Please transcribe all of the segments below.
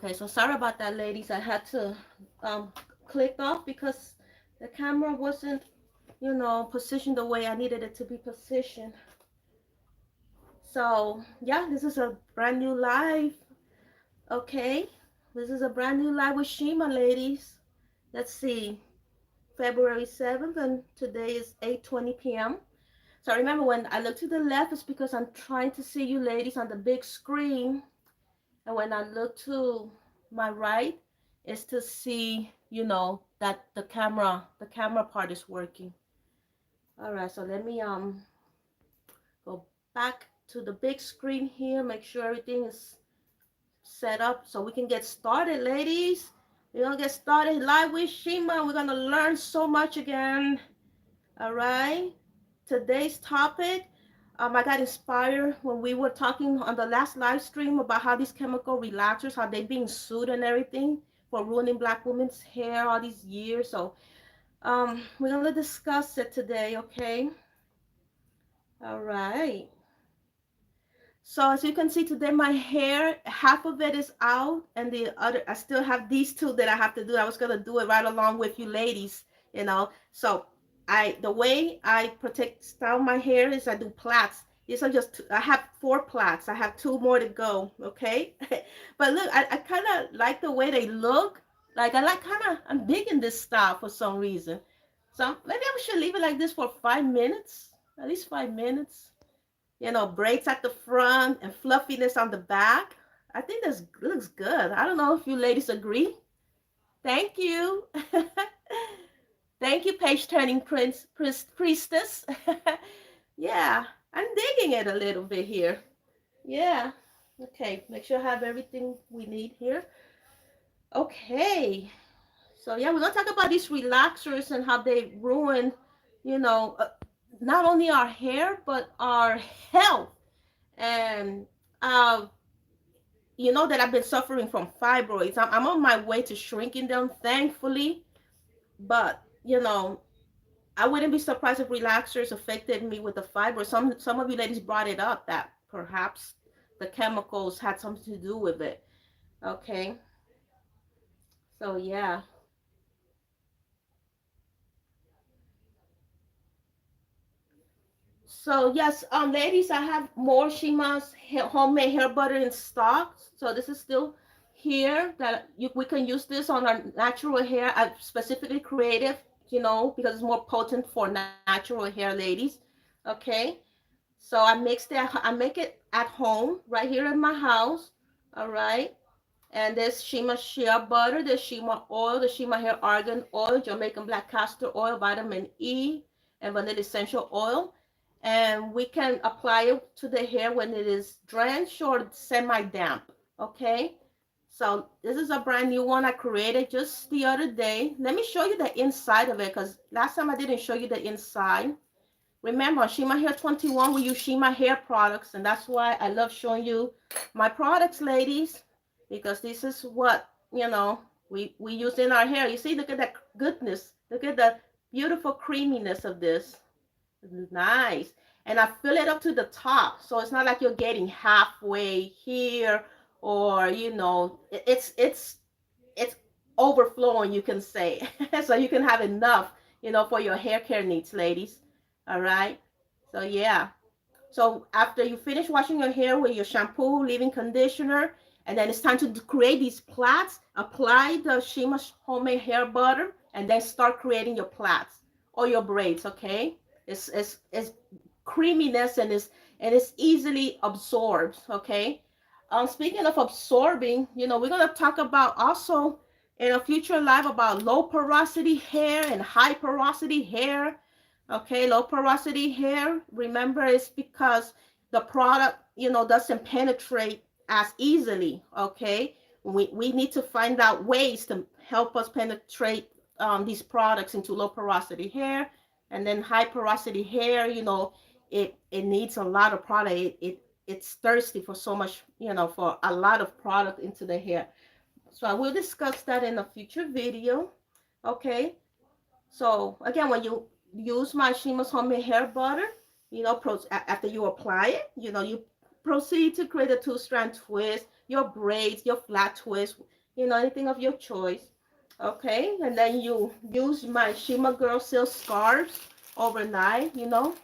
Okay, so sorry about that, ladies. I had to click off because the camera wasn't, positioned the way I needed it to be positioned. So yeah, this is a brand new live. Okay, this is a brand new live with Shima, ladies. Let's see, February 7th, and today is 8:20 p.m. So remember, when I look to the left, it's because I'm trying to see you ladies on the big screen. And when I look to my right, it's to see, that the camera part is working. All right, so let me go back to the big screen here, make sure everything is set up so we can get started, ladies. We're gonna get started live with Shima. We're gonna learn so much again. All right. Today's topic, I got inspired when we were talking on the last live stream about how these chemical relaxers, how they being sued and everything for ruining black women's hair all these years. So we're gonna discuss it today, okay? All right. So as you can see today, my hair, half of it is out, and the other, I still have these two that I have to do. I was gonna do it right along with you ladies. So the way I style my hair is I do plaits. These are just I have 4 plaits. I have 2 more to go. Okay, but look, I kind of like the way they look. Like I'm digging this style for some reason. So maybe I should leave it like this for 5 minutes, at least 5 minutes. Braids at the front and fluffiness on the back. I think this looks good. I don't know if you ladies agree. Thank you. Thank you, page turning priestess. Yeah, I'm digging it a little bit here. Yeah. Okay, make sure I have everything we need here. Okay. So yeah, we're gonna talk about these relaxers and how they ruin, you know, uh, not only our hair but our health. And you know that I've been suffering from fibroids. I'm on my way to shrinking them, thankfully. But I wouldn't be surprised if relaxers affected me with the fibroids. Some of you ladies brought it up that perhaps the chemicals had something to do with it. Okay, so yeah. So yes, ladies, I have more Shima's homemade hair butter in stock. So this is still here that we can use this on our natural hair. I specifically created, because it's more potent for natural hair, ladies. Okay. So I make it at home right here in my house. All right. And there's Shima shea butter, there's Shima oil, the Shima hair argan oil, Jamaican black castor oil, vitamin E, and vanilla essential oil. And we can apply it to the hair when it is drenched or semi-damp. Okay. So this is a brand new one I created just the other day. Let me show you the inside of it because last time I didn't show you the inside. Remember, on Shima Hair 21, we use Shima hair products, and that's why I love showing you my products, ladies, because this is what, we use in our hair. You see, look at that goodness. Look at the beautiful creaminess of this. Nice. And I fill it up to the top, so it's not like you're getting halfway here or, it's overflowing, you can say. So you can have enough, for your hair care needs, ladies. All right. So yeah. So after you finish washing your hair with your shampoo, leave-in conditioner, and then it's time to create these plaits, apply the Shima homemade hair butter, and then start creating your plaits or your braids. Okay. It's creaminess and it's easily absorbed. Okay. Speaking of absorbing, we're gonna talk about also in a future live about low porosity hair and high porosity hair. Okay, low porosity hair, remember, it's because the product, doesn't penetrate as easily. Okay, we need to find out ways to help us penetrate these products into low porosity hair. And then high porosity hair, it needs a lot of product. It's thirsty for so much, for a lot of product into the hair. So I will discuss that in a future video. Okay, so again, when you use my Shima's homemade hair butter, after you apply it, you proceed to create a 2-strand twist. your braids, your flat twist, anything of your choice. Okay, and then you use my Shima Girl Silk scarves overnight.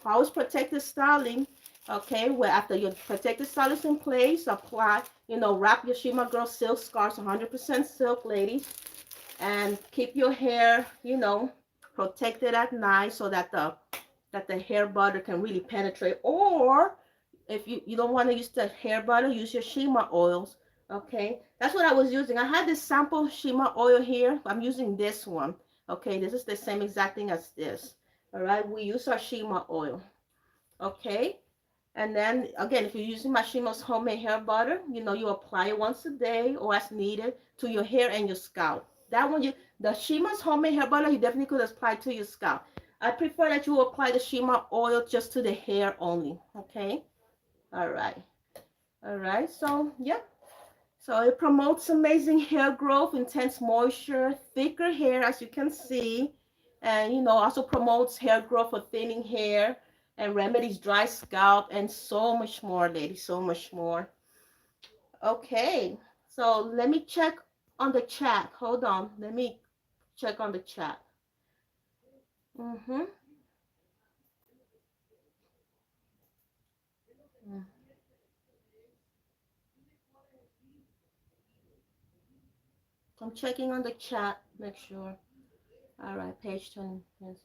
Always protective styling. Okay, where after your protective style is in place, apply, wrap your Shima Girl Silk scarves, 100% silk, ladies, and keep your hair, protected at night so that the hair butter can really penetrate. Or if you don't want to use the hair butter, use your Shima oils. Okay, that's what I was using. I had this sample Shima oil here. I'm using this one. Okay, this is the same exact thing as this. All right, we use our Shima oil. Okay, and then again, if you're using my Shima's homemade hair butter, you apply it once a day or as needed to your hair and your scalp. That one, the Shima's homemade hair butter, you definitely could apply to your scalp. I prefer that you apply the Shima oil just to the hair only. Okay. All right. All right. So yeah. So it promotes amazing hair growth, intense moisture, thicker hair, as you can see, and also promotes hair growth for thinning hair and remedies dry scalp and so much more, ladies, so much more. Okay, so let me check on the chat. Hold on, let me check on the chat. Mm-hmm. I'm checking on the chat, make sure. All right, page 20. Yes.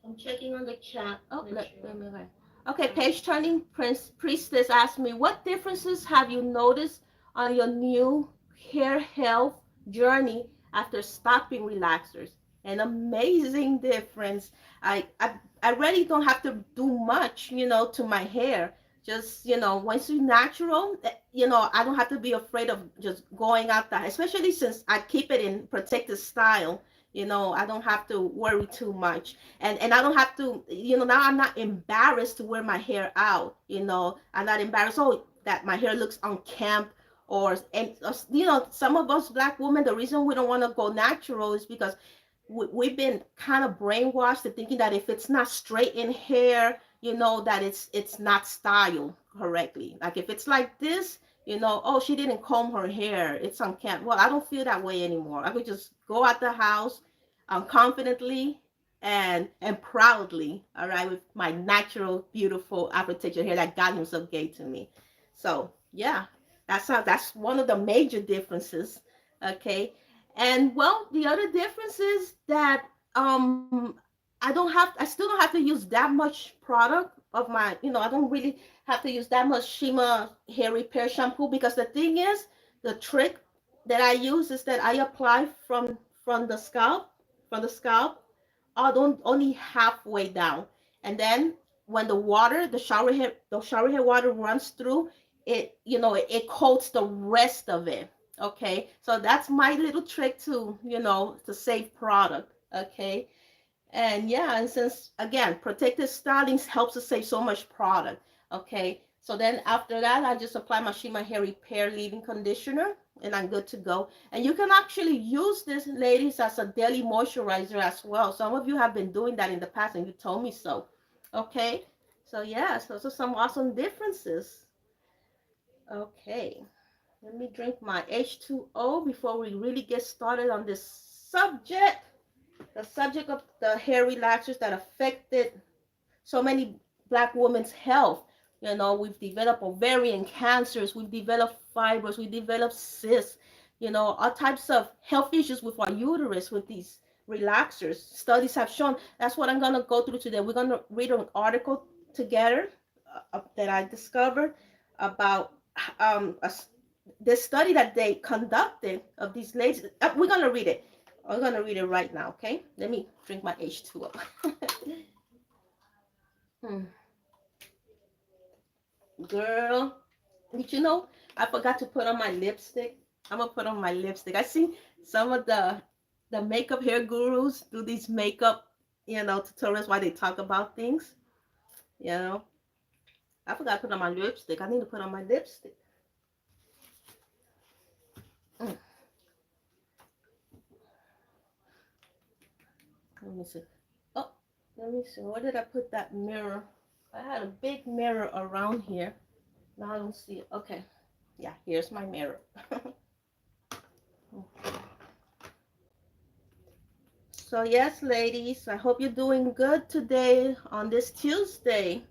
I'm checking on the chat. Oh, let me wait. Okay, page turning priestess asked me, what differences have you noticed on your new hair health journey after stopping relaxers? An amazing difference. I really don't have to do much, to my hair. Just, once it's natural, I don't have to be afraid of just going out there, especially since I keep it in protective style. I don't have to worry too much, and I don't have to, now I'm not embarrassed to wear my hair out. I'm not embarrassed, oh, that my hair looks unkempt. And some of us black women, the reason we don't want to go natural is because we've been kind of brainwashed to thinking that if it's not straight in hair, that it's not styled correctly. Like if it's like this, oh, she didn't comb her hair, it's unkempt. Well, I don't feel that way anymore. I could just go out the house confidently and proudly, all right, with my natural, beautiful Afro texture hair that God Himself gave to me. So yeah, that's one of the major differences. Okay, and well, the other difference is that I still don't have to use that much product of my, I don't really have to use that much Shima hair repair shampoo, because the thing is, the trick that I use is that I apply from the scalp, from the scalp, don't only halfway down, and then when the shower head water runs through it, it coats the rest of it. Okay, so that's my little trick to save product. Okay, and yeah, and since again, protective styling helps us save so much product. Okay, so then after that, I just apply my Shima Hair Repair Leave-In Conditioner, and I'm good to go. And you can actually use this, ladies, as a daily moisturizer as well. Some of you have been doing that in the past, and you told me so. Okay, so yes, those are some awesome differences. Okay, let me drink my H2O before we really get started on this subject. The subject of the hair relaxers that affected so many black women's health. We've developed ovarian cancers, we've developed fibroids, we've developed cysts, all types of health issues with our uterus with these relaxers. Studies have shown. That's what I'm going to go through today. We're going to read an article together that I discovered about this study that they conducted of these ladies. We're going to read it. I'm going to read it right now, okay? Let me drink my H2O. hmm. Girl, did you know I forgot to put on my lipstick? I'm gonna put on my lipstick. I see some of the makeup hair gurus do these makeup, tutorials while they talk about things. You know, I forgot to put on my lipstick. I need to put on my lipstick. Mm, let me see. Oh, let me see. Where did I put that mirror? I had a big mirror around here. Now I don't see it. Okay. Yeah, here's my mirror. So yes, ladies, I hope you're doing good today on this Tuesday.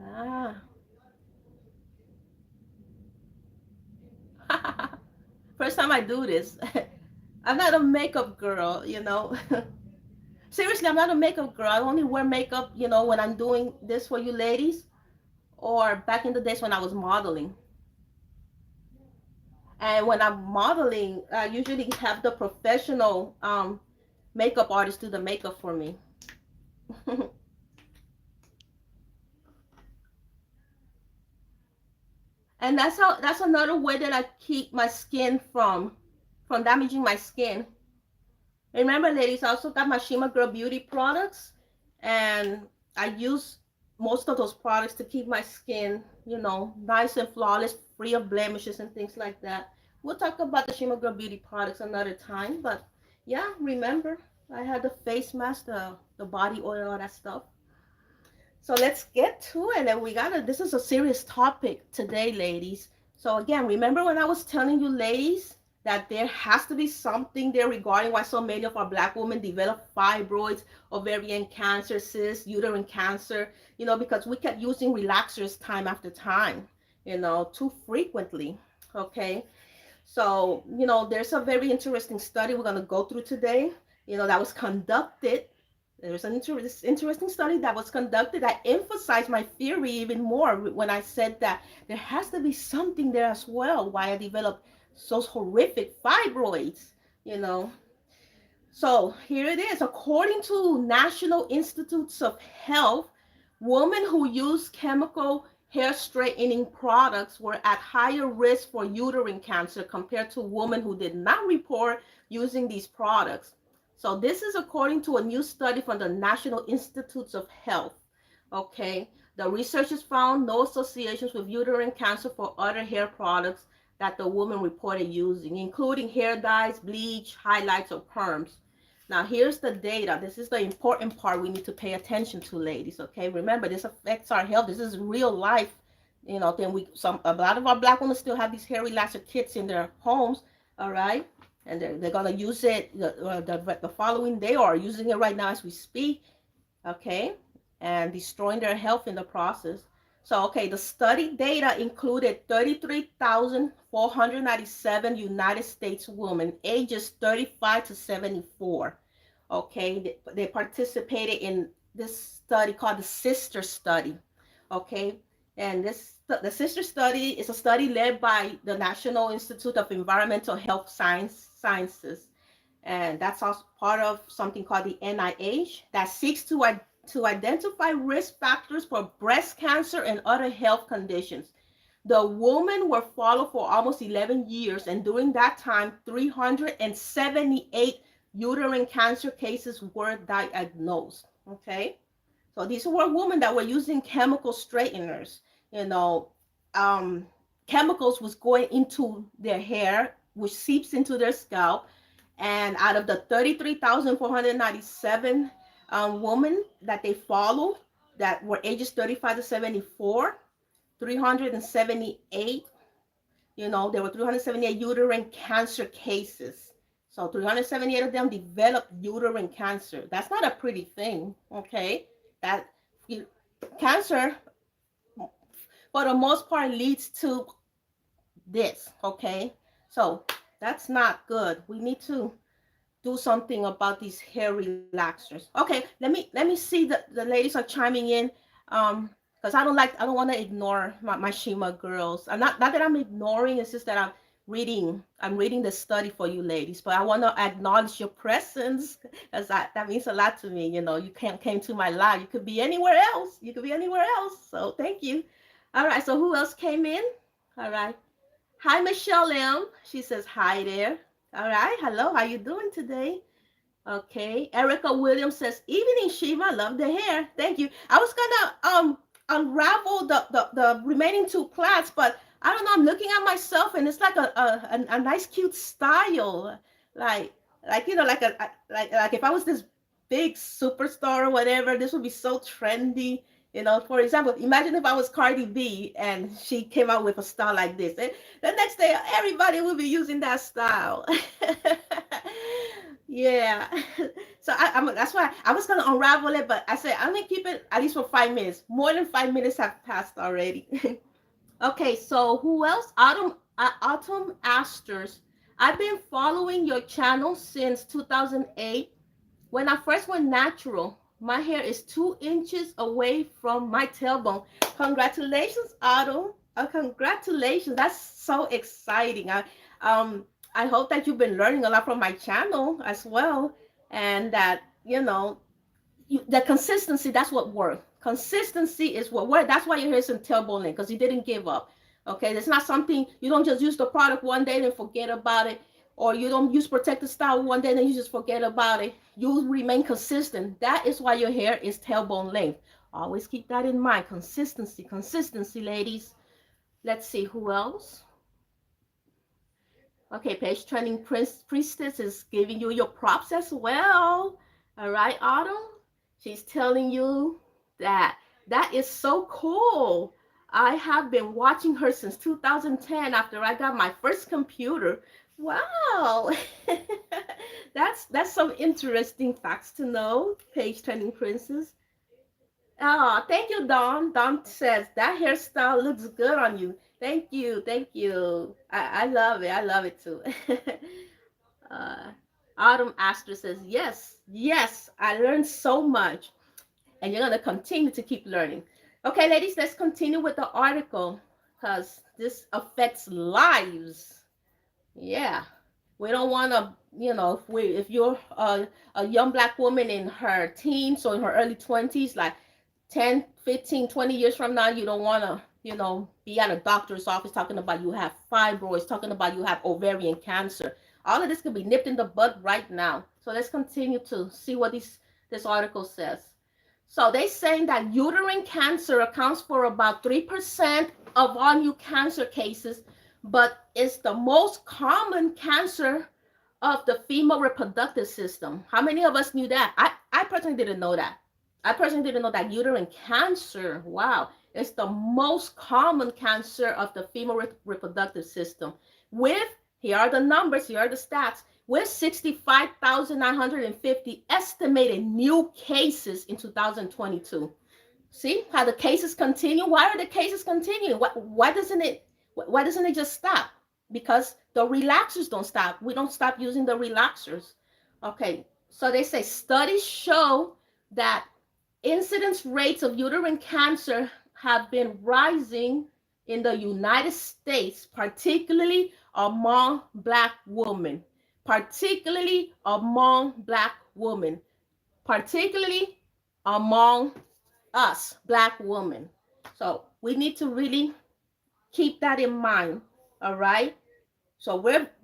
Ah. First time I do this. I'm not a makeup girl, you know. Seriously, I'm not a makeup girl. I only wear makeup, you know, when I'm doing this for you ladies, or back in the days when I was modeling. And when I'm modeling, I usually have the professional makeup artist do the makeup for me. And that's another way that I keep my skin from damaging my skin. Remember, ladies, I also got my Shima Girl Beauty products, and I use most of those products to keep my skin, you know, nice and flawless, free of blemishes and things like that. We'll talk about the Shima Girl Beauty products another time, but yeah, remember, I had the face mask, the body oil, all that stuff. So let's get to it. And this is a serious topic today, ladies. So again, remember when I was telling you, ladies, that there has to be something there regarding why so many of our black women develop fibroids, ovarian cancer, cysts, uterine cancer, you know, because we kept using relaxers time after time, you know, too frequently. Okay. So, you know, there's a very interesting study we're going to go through today, you know, that was conducted. There's an interesting study that was conducted that emphasized my theory even more when I said that there has to be something there as well why I developed those horrific fibroids, you know. So here it is. According to National Institutes of Health, women who use chemical hair straightening products were at higher risk for uterine cancer compared to women who did not report using these products. So this is according to a new study from the National Institutes of Health. Okay, the researchers found no associations with uterine cancer for other hair products that the woman reported using, including hair dyes, bleach, highlights, or perms. Now, here's the data. This is the important part we need to pay attention to, ladies. Okay, remember this affects our health. This is real life. You know, then a lot of our black women still have these hair relaxer kits in their homes. All right, and they're gonna use it the following day or using it right now as we speak. Okay, and destroying their health in the process. So, okay, the study data included 33,497 United States women ages 35 to 74. Okay, they participated in this study called the Sister Study. Okay, and the Sister Study is a study led by the National Institute of Environmental Health Sciences, and that's also part of something called the NIH that seeks to identify risk factors for breast cancer and other health conditions. The women were followed for almost 11 years, and during that time, 378 uterine cancer cases were diagnosed. Okay, so these were women that were using chemical straighteners. You know, um, chemicals was going into their hair, which seeps into their scalp, and out of the 33,497 women that they followed that were ages 35 to 74, 378, you know, there were 378 uterine cancer cases. So 378 of them developed uterine cancer. That's not a pretty thing, okay? That cancer, for the most part, leads to this, okay? So that's not good. We need to do something about these hair relaxers. Okay, let me see the ladies are chiming in. Because I don't want to ignore my Shima girls. I'm not that I'm ignoring, it's just that I'm reading the study for you ladies, but I want to acknowledge your presence because that means a lot to me. You know, you can't came to my live. You could be anywhere else. You could be anywhere else. So thank you. All right, so who else came in? All right. Hi, Michelle M. She says hi there. All right. Hello. How you doing today? Okay. Erica Williams says, evening, Shiva. Love the hair. Thank you. I was gonna unravel the remaining two plats, but I don't know. I'm looking at myself and it's like a nice cute style. Like you know, like if I was this big superstar or whatever, this would be so trendy. You know, for example, imagine if I was Cardi B and she came out with a style like this. And the next day, everybody will be using that style. Yeah. So that's why I was gonna unravel it, but I said I'm gonna keep it at least for 5 minutes. More than 5 minutes have passed already. Okay, so who else? Autumn Asters. I've been following your channel since 2008. When I first went natural, my hair is 2 inches away from my tailbone. Congratulations, Autumn. Congratulations. That's so exciting. Um, I hope that you've been learning a lot from my channel as well. And that, the consistency, that's what worked. Consistency is what worked. That's why your hair isn't tailbone length, because you didn't give up. Okay, it's not something you don't just use the product one day and forget about it, or you don't use protective style one day and you just forget about it. You remain consistent. That is why your hair is tailbone length. Always keep that in mind. Consistency, consistency, ladies. Let's see who else. Okay, page training priestess is giving you your props as well. All right, Autumn. She's telling you that that is so cool. I have been watching her since 2010 after I got my first computer. Wow. That's some interesting facts to know, page training princess. Oh, thank you, Dawn. Dawn says that hairstyle looks good on you. Thank you, thank you. I love it. I love it too. uh, Autumn Astor says, yes, yes, I learned so much. And you're going to continue to keep learning. Okay, ladies, let's continue with the article because this affects lives. Yeah. We don't want to, if you're a young black woman in her teens or in her early 20s, like 10, 15, 20 years from now, you don't want to, be at a doctor's office talking about you have fibroids, talking about you have ovarian cancer. All of this could be nipped in the bud right now. So let's continue to see what this article says. So they're saying that uterine cancer accounts for about 3% of all new cancer cases, but it's the most common cancer of the female reproductive system. How many of us knew that? I personally didn't know that. I personally didn't know that uterine cancer, wow, is the most common cancer of the female reproductive system. Here are the numbers, here are the stats, with 65,950 estimated new cases in 2022. See how the cases continue? Why are the cases continuing? Why doesn't it just stop? Because the relaxers don't stop. We don't stop using the relaxers. Okay, so they say studies show that incidence rates of uterine cancer have been rising in the United States, particularly among black women, particularly among black women, particularly among us, black women. So we need to really keep that in mind, all right? So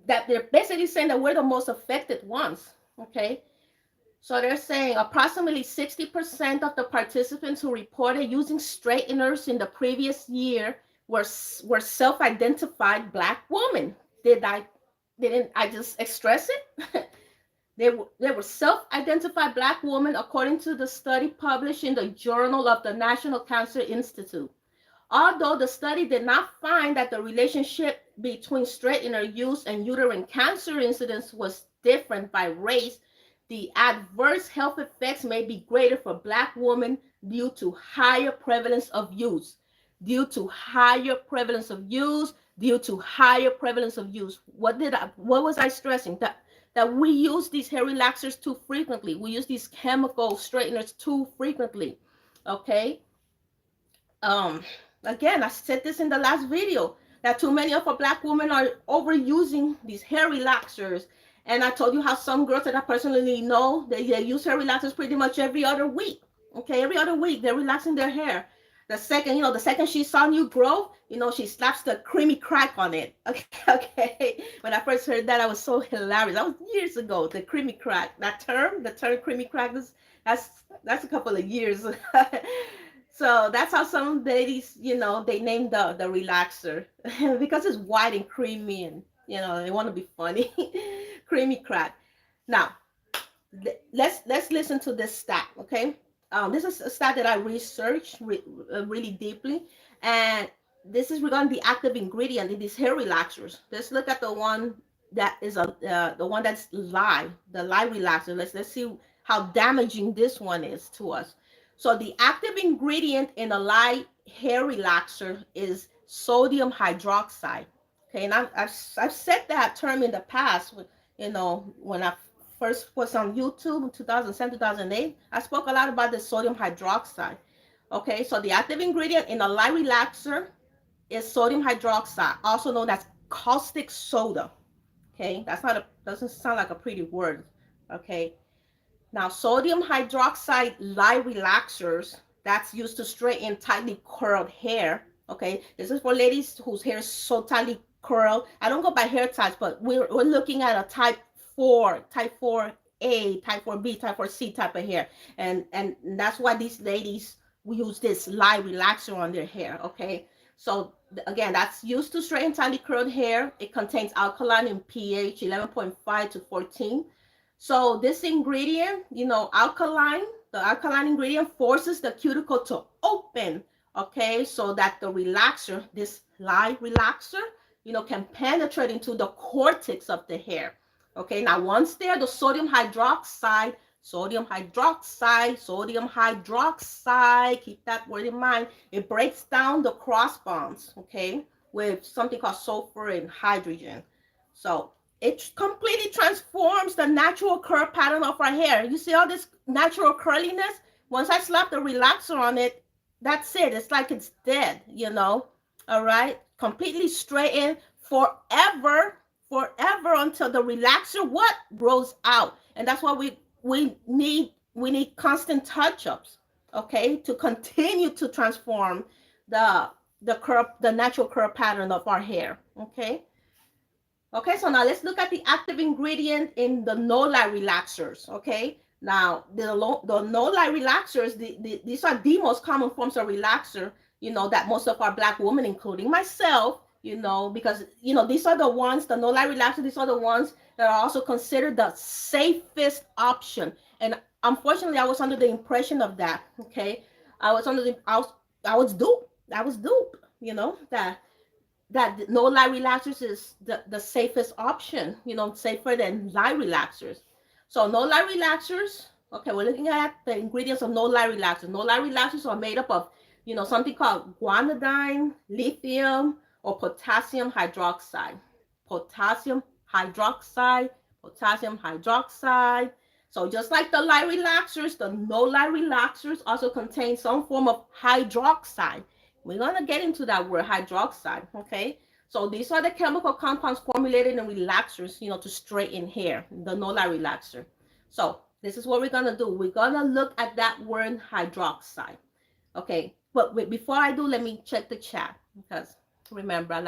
they're basically saying that we're the most affected ones, okay? So they're saying approximately 60% of the participants who reported using straighteners in the previous year were self-identified black women. Didn't I just express it? They were self-identified black women according to the study published in the Journal of the National Cancer Institute. Although the study did not find that the relationship between straightener use and uterine cancer incidence was different by race, the adverse health effects may be greater for black women due to higher prevalence of use. Due to higher prevalence of use, due to higher prevalence of use. What was I stressing? That we use these hair relaxers too frequently. We use these chemical straighteners too frequently. Okay? Um, Again, I said this in the last video, that too many of our black women are overusing these hair relaxers. And I told you how some girls that I personally know, they use hair relaxers pretty much every other week. Okay, every other week they're relaxing their hair. The second she saw new growth, she slaps the creamy crack on it. Okay, okay. When I first heard that, I was so hilarious. That was years ago. The creamy crack, the term creamy crack, that's a couple of years. So that's how some ladies, they name the relaxer because it's white and creamy, and they want to be funny. Creamy crack. Now, let's listen to this stat, okay? This is a stat that I researched really deeply, and this is regarding the active ingredient in these hair relaxers. Let's look at the one that is the one that's lye, the lye relaxer. Let's see how damaging this one is to us. So the active ingredient in a lye hair relaxer is sodium hydroxide. Okay, and I've said that term in the past. When I first was on YouTube in 2007, 2008, I spoke a lot about the sodium hydroxide. Okay, so the active ingredient in a lye relaxer is sodium hydroxide, also known as caustic soda. Okay, that's not a doesn't sound like a pretty word. Okay, now, sodium hydroxide lye relaxers, that's used to straighten tightly curled hair. Okay, this is for ladies whose hair is so tightly curled. I don't go by hair types, but we're looking at a type 4A, type 4B, type 4C type of hair. And that's why these ladies we use this lye relaxer on their hair. Okay, so again, that's used to straighten tightly curled hair. It contains alkaline in pH 11.5 to 14. So this ingredient, the alkaline ingredient forces the cuticle to open, okay, so that the relaxer, this lye relaxer, can penetrate into the cortex of the hair. Okay, now once there, the sodium hydroxide, keep that word in mind. It breaks down the cross bonds, okay, with something called sulfur and hydrogen. So it completely transforms the natural curl pattern of our hair. You see all this natural curliness? Once I slap the relaxer on it, that's it. It's like it's dead. All right? Completely straightened forever until the relaxer what grows out. And that's why we need constant touch-ups, okay, to continue to transform the the natural curl pattern of our hair, okay? Okay, so now let's look at the active ingredient in the no-lye relaxers. Okay, now the no-lye relaxers, these are the most common forms of relaxer. That most of our Black women, including myself, because these are the ones, the no-lye relaxers. These are the ones that are also considered the safest option. And unfortunately, I was under the impression of that. Okay, I was under the I was duped. I was duped. That no lye relaxers is the safest option, safer than lye relaxers. So no lye relaxers, okay, we're looking at the ingredients of no lye relaxers. No lye relaxers are made up of, something called guanidine, lithium, or potassium hydroxide. Potassium hydroxide, potassium hydroxide. So just like the lye relaxers, the no lye relaxers also contain some form of hydroxide. We're going to get into that word hydroxide, okay? So these are the chemical compounds formulated in relaxers, to straighten hair, the no-lye relaxer. So this is what we're going to do. We're going to look at that word hydroxide, okay? But wait, before I do, let me check the chat because remember, I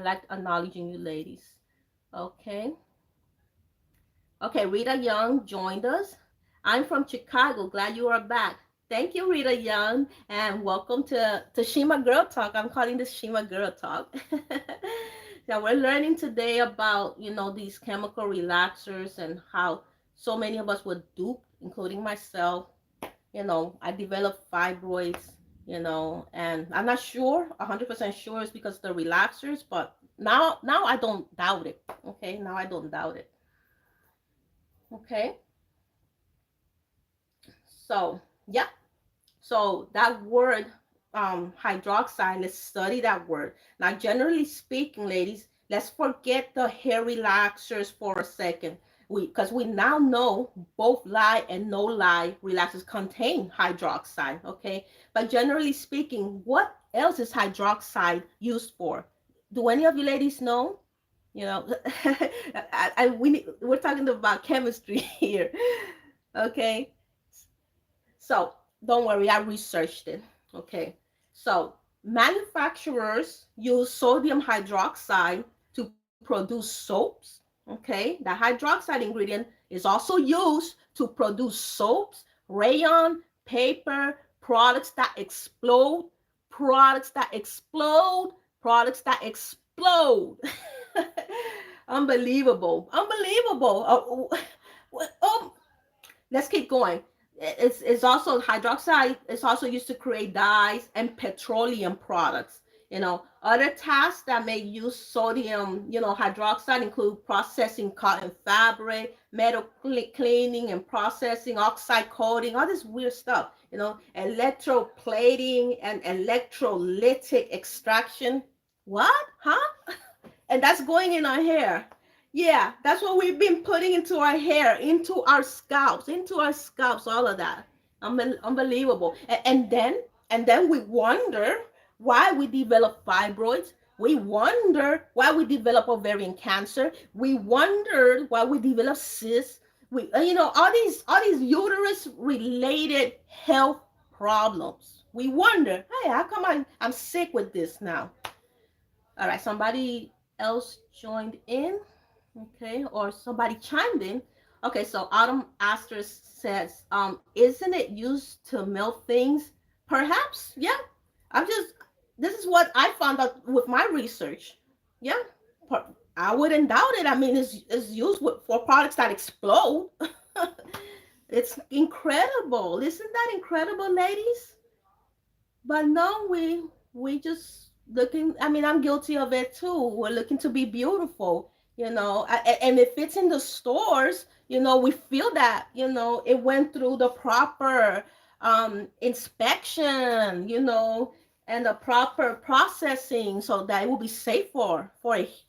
like acknowledging you ladies, okay? Okay, Rita Young joined us. I'm from Chicago. Glad you are back. Thank you, Rita Young, and welcome to Shima Girl Talk. I'm calling this Shima Girl Talk. Now, we're learning today about, these chemical relaxers and how so many of us were duped, including myself. I developed fibroids, and I'm not sure, 100% sure it's because of the relaxers, but now I don't doubt it. Okay, now I don't doubt it. Okay. So, yeah. So that word, hydroxide, let's study that word. Now, generally speaking, ladies, let's forget the hair relaxers for a second. Because we now know both lye and no lye relaxers contain hydroxide, okay? But generally speaking, what else is hydroxide used for? Do any of you ladies know? We're talking about chemistry here, okay? So don't worry, I researched it. Okay. So manufacturers use sodium hydroxide to produce soaps. Okay. The hydroxide ingredient is also used to produce soaps, rayon, paper, products that explode, products that explode, products that explode. Unbelievable. Unbelievable. Oh, let's keep going. It's also hydroxide. It's also used to create dyes and petroleum products. Other tasks that may use sodium, hydroxide include processing cotton fabric, metal cleaning and processing, oxide coating, all this weird stuff. Electroplating and electrolytic extraction. What? Huh? And that's going in our hair. Yeah, that's what we've been putting into our hair, into our scalps, all of that. Unbelievable. And then we wonder why we develop fibroids. We wonder why we develop ovarian cancer. We wonder why we develop cysts. All these uterus related health problems. We wonder, hey, how come I'm sick with this now? All right, somebody else joined in, okay, or somebody chimed in. Okay, so Autumn Asterisk says, isn't it used to melt things? Perhaps, yeah. This is what I found out with my research. Yeah, I wouldn't doubt it. I mean, it's used for products that explode. It's incredible. Isn't that incredible, ladies? But no, we just looking. I mean, I'm guilty of it too. We're looking to be beautiful, and if it's in the stores, we feel that, it went through the proper inspection, and the proper processing, so that it will be safe for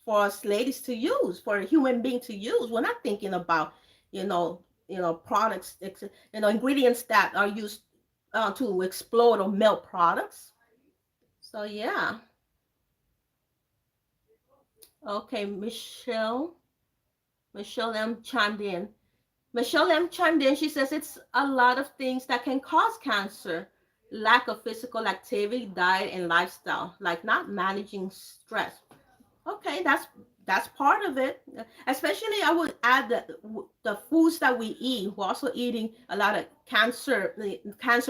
us ladies to use, for a human being to use. We're not thinking about, products, ingredients that are used to explode or melt products. So yeah. Okay, Michelle M chimed in. Michelle M chimed in. She says it's a lot of things that can cause cancer. Lack of physical activity, diet, and lifestyle, like not managing stress. Okay, that's part of it. Especially, I would add that the foods that we eat. We're also eating a lot of cancer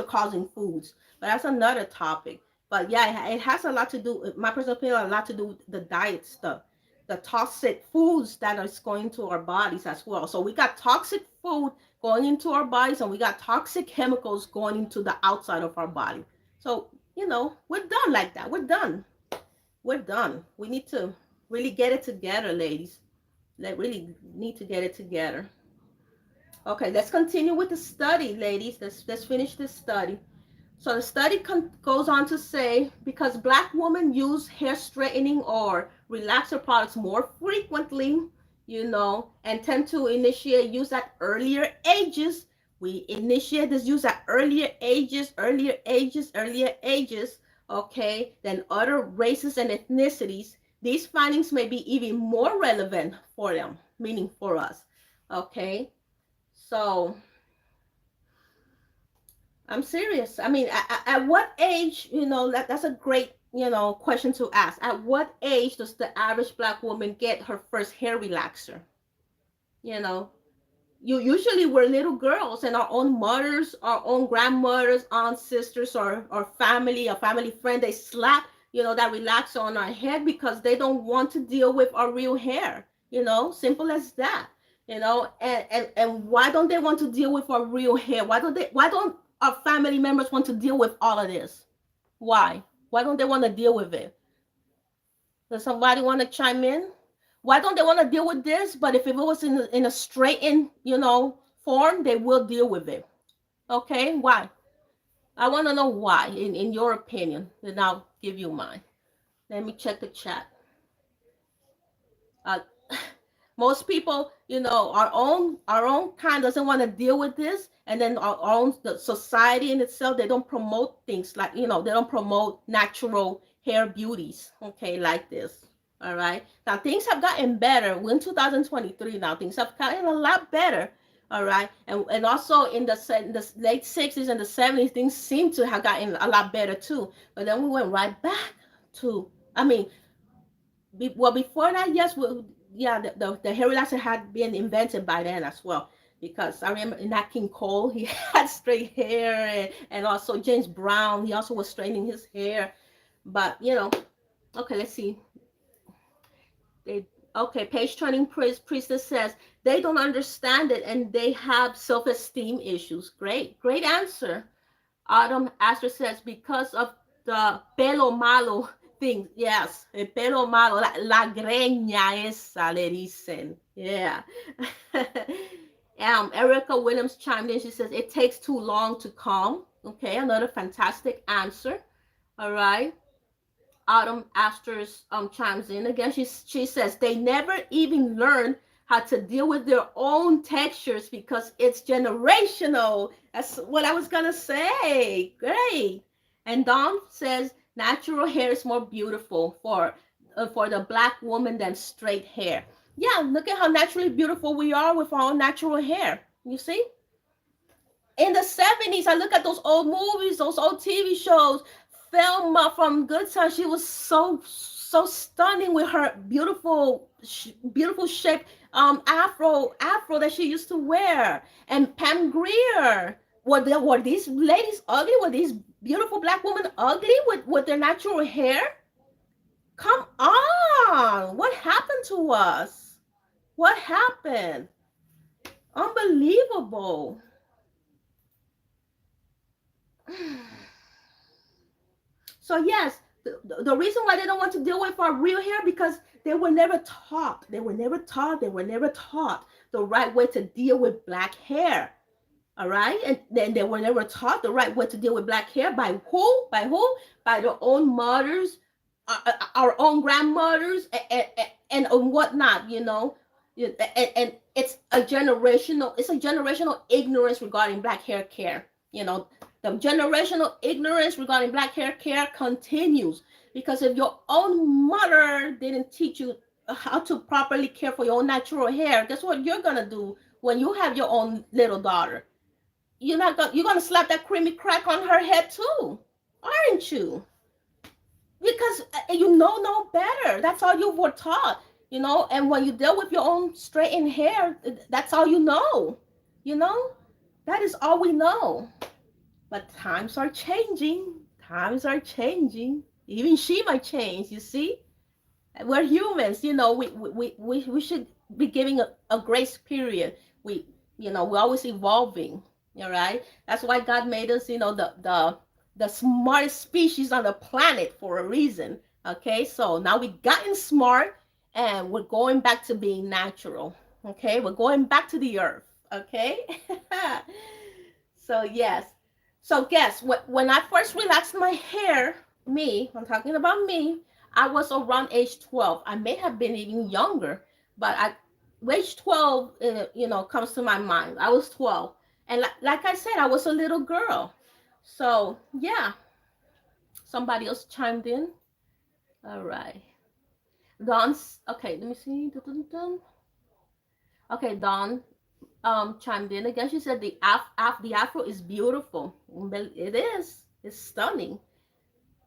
causing foods, but that's another topic. But yeah, it has a lot to do. My personal opinion, a lot to do with the diet stuff, the toxic foods that is going to our bodies as well. So we got toxic food going into our bodies, and we got toxic chemicals going into the outside of our body. So we're done like that. We're done. We need to really get it together, ladies. Really need to get it together. Okay, let's continue with the study, ladies. Let's finish this study. So the study goes on to say, because Black women use hair straightening or relaxer products more frequently, and tend to initiate use at earlier ages. We initiate this use at earlier ages, okay, than other races and ethnicities. These findings may be even more relevant for them, meaning for us, okay? So I'm serious. I mean, at what age, that's a great, question to ask. At what age does the average Black woman get her first hair relaxer? You know, usually we're little girls, and our own mothers, our own grandmothers, aunts, sisters, or family, a family friend, they slap, that relaxer on our head because they don't want to deal with our real hair. Simple as that. And why don't they want to deal with our real hair? Why don't our family members want to deal with all of this? Why don't they want to deal with it? Does somebody want to chime in? Why don't they want to deal with this? But if it was in a straightened, form, they will deal with it. Okay, why? I want to know why, in your opinion. Then I'll give you mine. Let me check the chat. Uh, most people, our own kind doesn't want to deal with this, and then our own the society in itself, they don't promote things like, they don't promote natural hair beauties, okay, like this. All right, now things have gotten better. We're in 2023 now. Things have gotten a lot better. All right, and also in the late 60s and the 70s, things seem to have gotten a lot better too. But then we went right back to, I mean, well, before that, yes, yeah, the hair relaxer had been invented by then as well. Because I remember Nat King Cole, he had straight hair, and also James Brown, he also was straightening his hair. But okay, let's see. Okay, page turning priestess says they don't understand it and they have self-esteem issues. Great, great answer. Autumn Astor says because of the pelo malo thing. Yes, el pelo malo, la greña esa le dicen. Yeah. Erica Williams chimed in. She says it takes too long to calm. Okay, another fantastic answer. All right. Autumn Astor's chimes in again. She says they never even learn how to deal with their own textures because it's generational. That's what I was gonna say. Great. And Dawn says natural hair is more beautiful for the black woman than straight hair. Yeah, look at how naturally beautiful we are with our own natural hair. You see? In the 70s, I look at those old movies, those old TV shows. Thelma from Good Time, she was so stunning with her beautiful shape afro that she used to wear. And Pam Grier, were these ladies ugly? Were these beautiful black women ugly with their natural hair? Come on, what happened to us? What happened? Unbelievable. So yes, the reason why they don't want to deal with our real hair because they were never taught. They were never taught. They were never taught the right way to deal with black hair. All right, and then they were never taught the right way to deal with black hair by who? By who? By their own mothers, our own grandmothers, and whatnot. And it's a generational ignorance regarding black hair care. The generational ignorance regarding black hair care continues because if your own mother didn't teach you how to properly care for your own natural hair, guess what you're gonna do when you have your own little daughter? You're gonna slap that creamy crack on her head too, aren't you? Because you know no better. That's all you were taught. And when you deal with your own straightened hair, that's all you know. You know, that is all we know. But times are changing. Times are changing. Even she might change. You see, we're humans. We should be giving a grace period. We're always evolving. All right. That's why God made us. The smartest species on the planet for a reason. Okay. So now we've gotten smart, and we're going back to being natural. Okay. We're going back to the earth. Okay. So yes. So guess what? When I first relaxed my hair, I'm talking about me. I was around age 12. I may have been even younger, but age 12, comes to my mind. I was 12, and like I said, I was a little girl. So yeah, somebody else chimed in. All right, Dawn's okay. Let me see. Okay, Dawn chimed in again. She said the afro is beautiful. It is. It's stunning.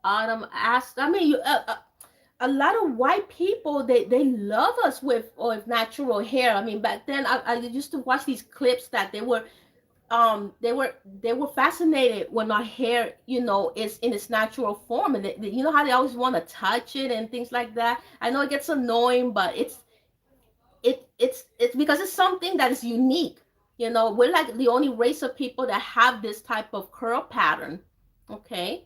Autumn asked. I mean, a lot of white people they love us with natural hair. I mean, back then I used to watch these clips that they were fascinated when our hair is in its natural form, and you know how they always want to touch it and things like that. I know it gets annoying, but it's because it's something that is unique. We're like the only race of people that have this type of curl pattern. Okay.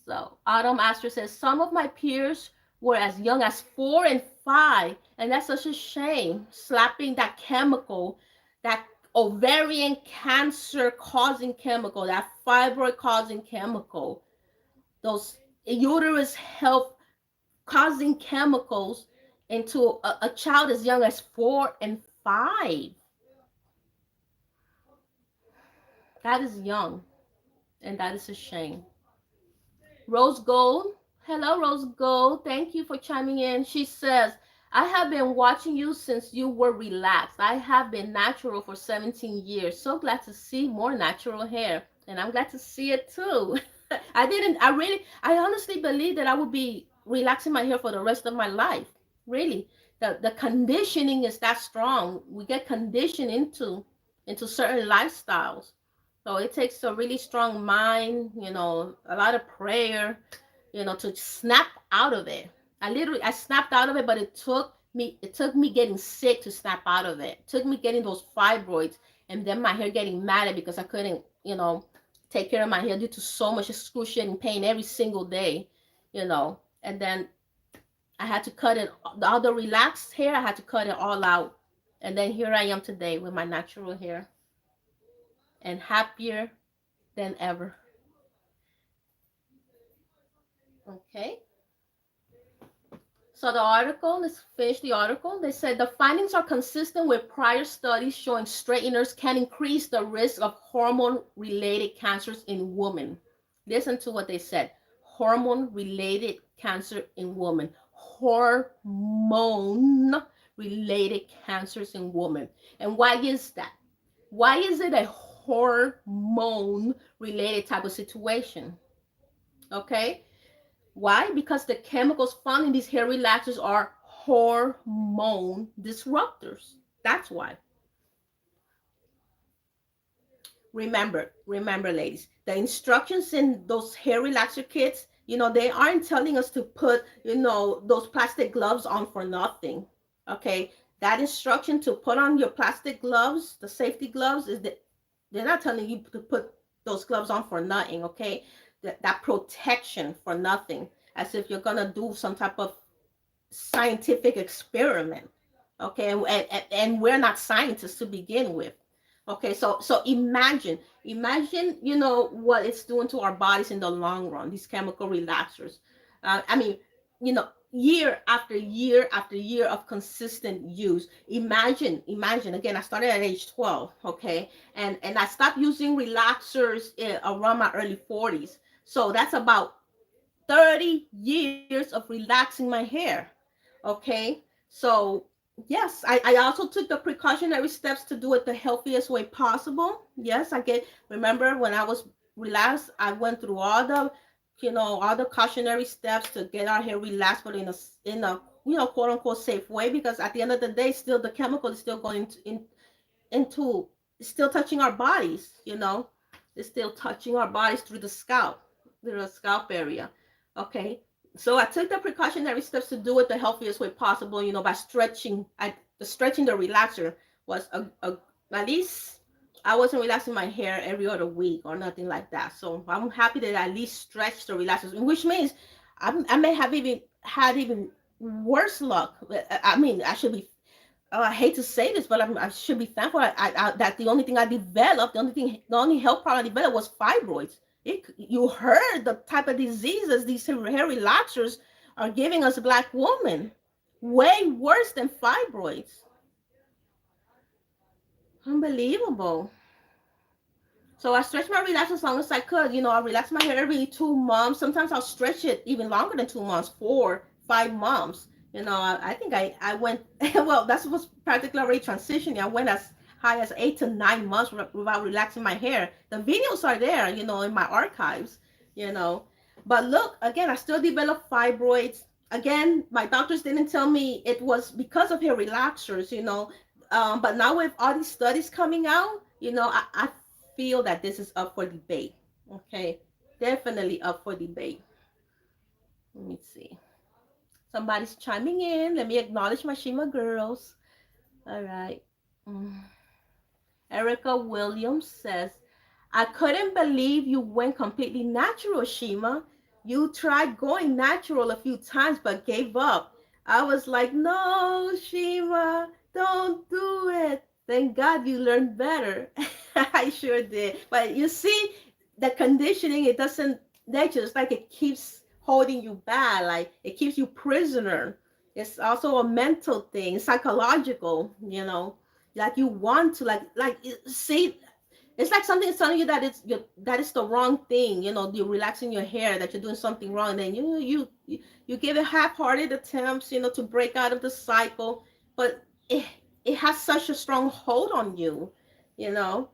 So Autumn Astor says some of my peers were as young as 4 and 5, and that's such a shame. Slapping that chemical, that ovarian cancer causing chemical, that fibroid causing chemical, those uterus health causing chemicals into a child as young as 4 and 5. That is young, and that is a shame. Rose Gold. Hello, Rose Gold. Thank you for chiming in. She says, I have been watching you since you were relaxed. I have been natural for 17 years. So glad to see more natural hair. And I'm glad to see it too. I honestly believe that I would be relaxing my hair for the rest of my life. Really. The conditioning is that strong. We get conditioned into certain lifestyles. So it takes a really strong mind, a lot of prayer, to snap out of it. I snapped out of it, but it took me getting sick to snap out of it. It took me getting those fibroids, and then my hair getting matted because I couldn't, take care of my hair due to so much excruciating pain every single day, and then I had to cut it, all the relaxed hair, I had to cut it all out. And then here I am today with my natural hair and happier than ever. Okay. So the article, let's finish the article. They said the findings are consistent with prior studies showing straighteners can increase the risk of hormone-related cancers in women. Listen to what they said. Hormone-related cancer in women. Hormone-related cancers in women. And why is that? Why is it a hormone-related type of situation? Okay. Why? Because the chemicals found in these hair relaxers are hormone disruptors. That's why. Remember, ladies, the instructions in those hair relaxer kits, they aren't telling us to put, those plastic gloves on for nothing. Okay. That instruction to put on your plastic gloves, the safety gloves, they're not telling you to put those gloves on for nothing. Okay. That protection for nothing, as if you're gonna do some type of scientific experiment. Okay. And we're not scientists to begin with. Okay. So imagine, what it's doing to our bodies in the long run, these chemical relaxers. I mean, year after year after year of consistent use. Imagine again, I started at age 12. Okay. And I stopped using relaxers around my early 40s. So that's about 30 years of relaxing my hair. Okay. So yes, I also took the precautionary steps to do it the healthiest way possible. Yes, remember when I was relaxed, I went through all the cautionary steps to get our hair relaxed, but in a quote unquote safe way, because at the end of the day, still the chemical is still going into still touching our bodies. It's still touching our bodies through the scalp area. Okay. So I took the precautionary steps to do it the healthiest way possible, by stretching. The stretching the relaxer was at least I wasn't relaxing my hair every other week or nothing like that. So I'm happy that I at least stretched the relaxers, which means I may have even had even worse luck. I mean, I should be, I hate to say this, but I should be thankful that the only thing I developed, the only health problem I developed was fibroids. You heard the type of diseases these hair relaxers are giving us Black women. Way worse than fibroids. Unbelievable. So I stretch my relaxer as long as I could. I relax my hair every 2 months. Sometimes I'll stretch it even longer than 2 months, 4, 5 months. I think I went, well, that was practically already transitioning. I went as high as 8 to 9 months without relaxing my hair. The videos are there, in my archives, you know. But look, again, I still developed fibroids. Again, my doctors didn't tell me it was because of hair relaxers, but now with all these studies coming out, I feel that this is up for debate. Okay, definitely up for debate. Let me see. Somebody's chiming in. Let me acknowledge my Shima girls. All right. Erica Williams says, I couldn't believe you went completely natural, Shima. You tried going natural a few times but gave up. I was like, no, Shima, don't do it. Thank God you learned better. I sure did. But you see, the conditioning, it doesn't, nature, it's like it keeps holding you back, like it keeps you prisoner. It's also a mental thing, psychological, like you want to, see, it's like something is telling you that it's the wrong thing. You're relaxing your hair, that you're doing something wrong. And then you give it half-hearted attempts, to break out of the cycle, but it has such a strong hold on you, you know,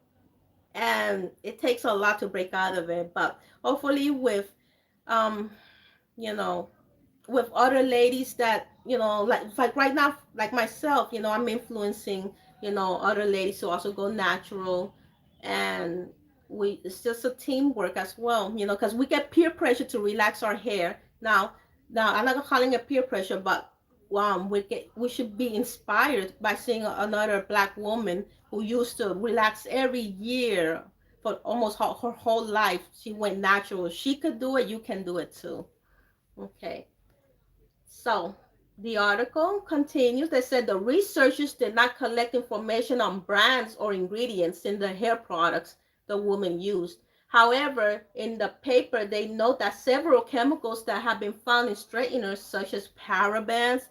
and it takes a lot to break out of it. But hopefully, um, you know, with other ladies that like right now, like myself, I'm influencing other ladies to also go natural, and it's just a teamwork as well, because we get peer pressure to relax our hair. Now Now I'm not calling it peer pressure, but we should be inspired by seeing another black woman who used to relax every year for almost her whole life. She went natural. She could do it. You can do it too. Okay. So the article continues. They said the researchers did not collect information on brands or ingredients in the hair products the woman used. However, in the paper, they note that several chemicals that have been found in straighteners, such as parabens,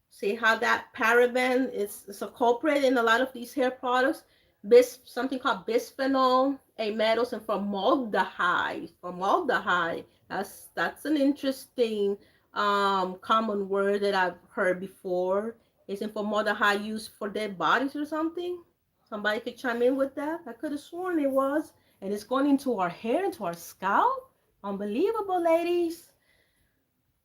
see how that paraben is a culprit in a lot of these hair products, something called bisphenol A metals and formaldehyde. Formaldehyde. That's an interesting common word that I've heard before. Isn't formaldehyde used for dead bodies or something? Somebody could chime in with that. I could have sworn it was. And it's going into our hair, into our scalp. Unbelievable, ladies.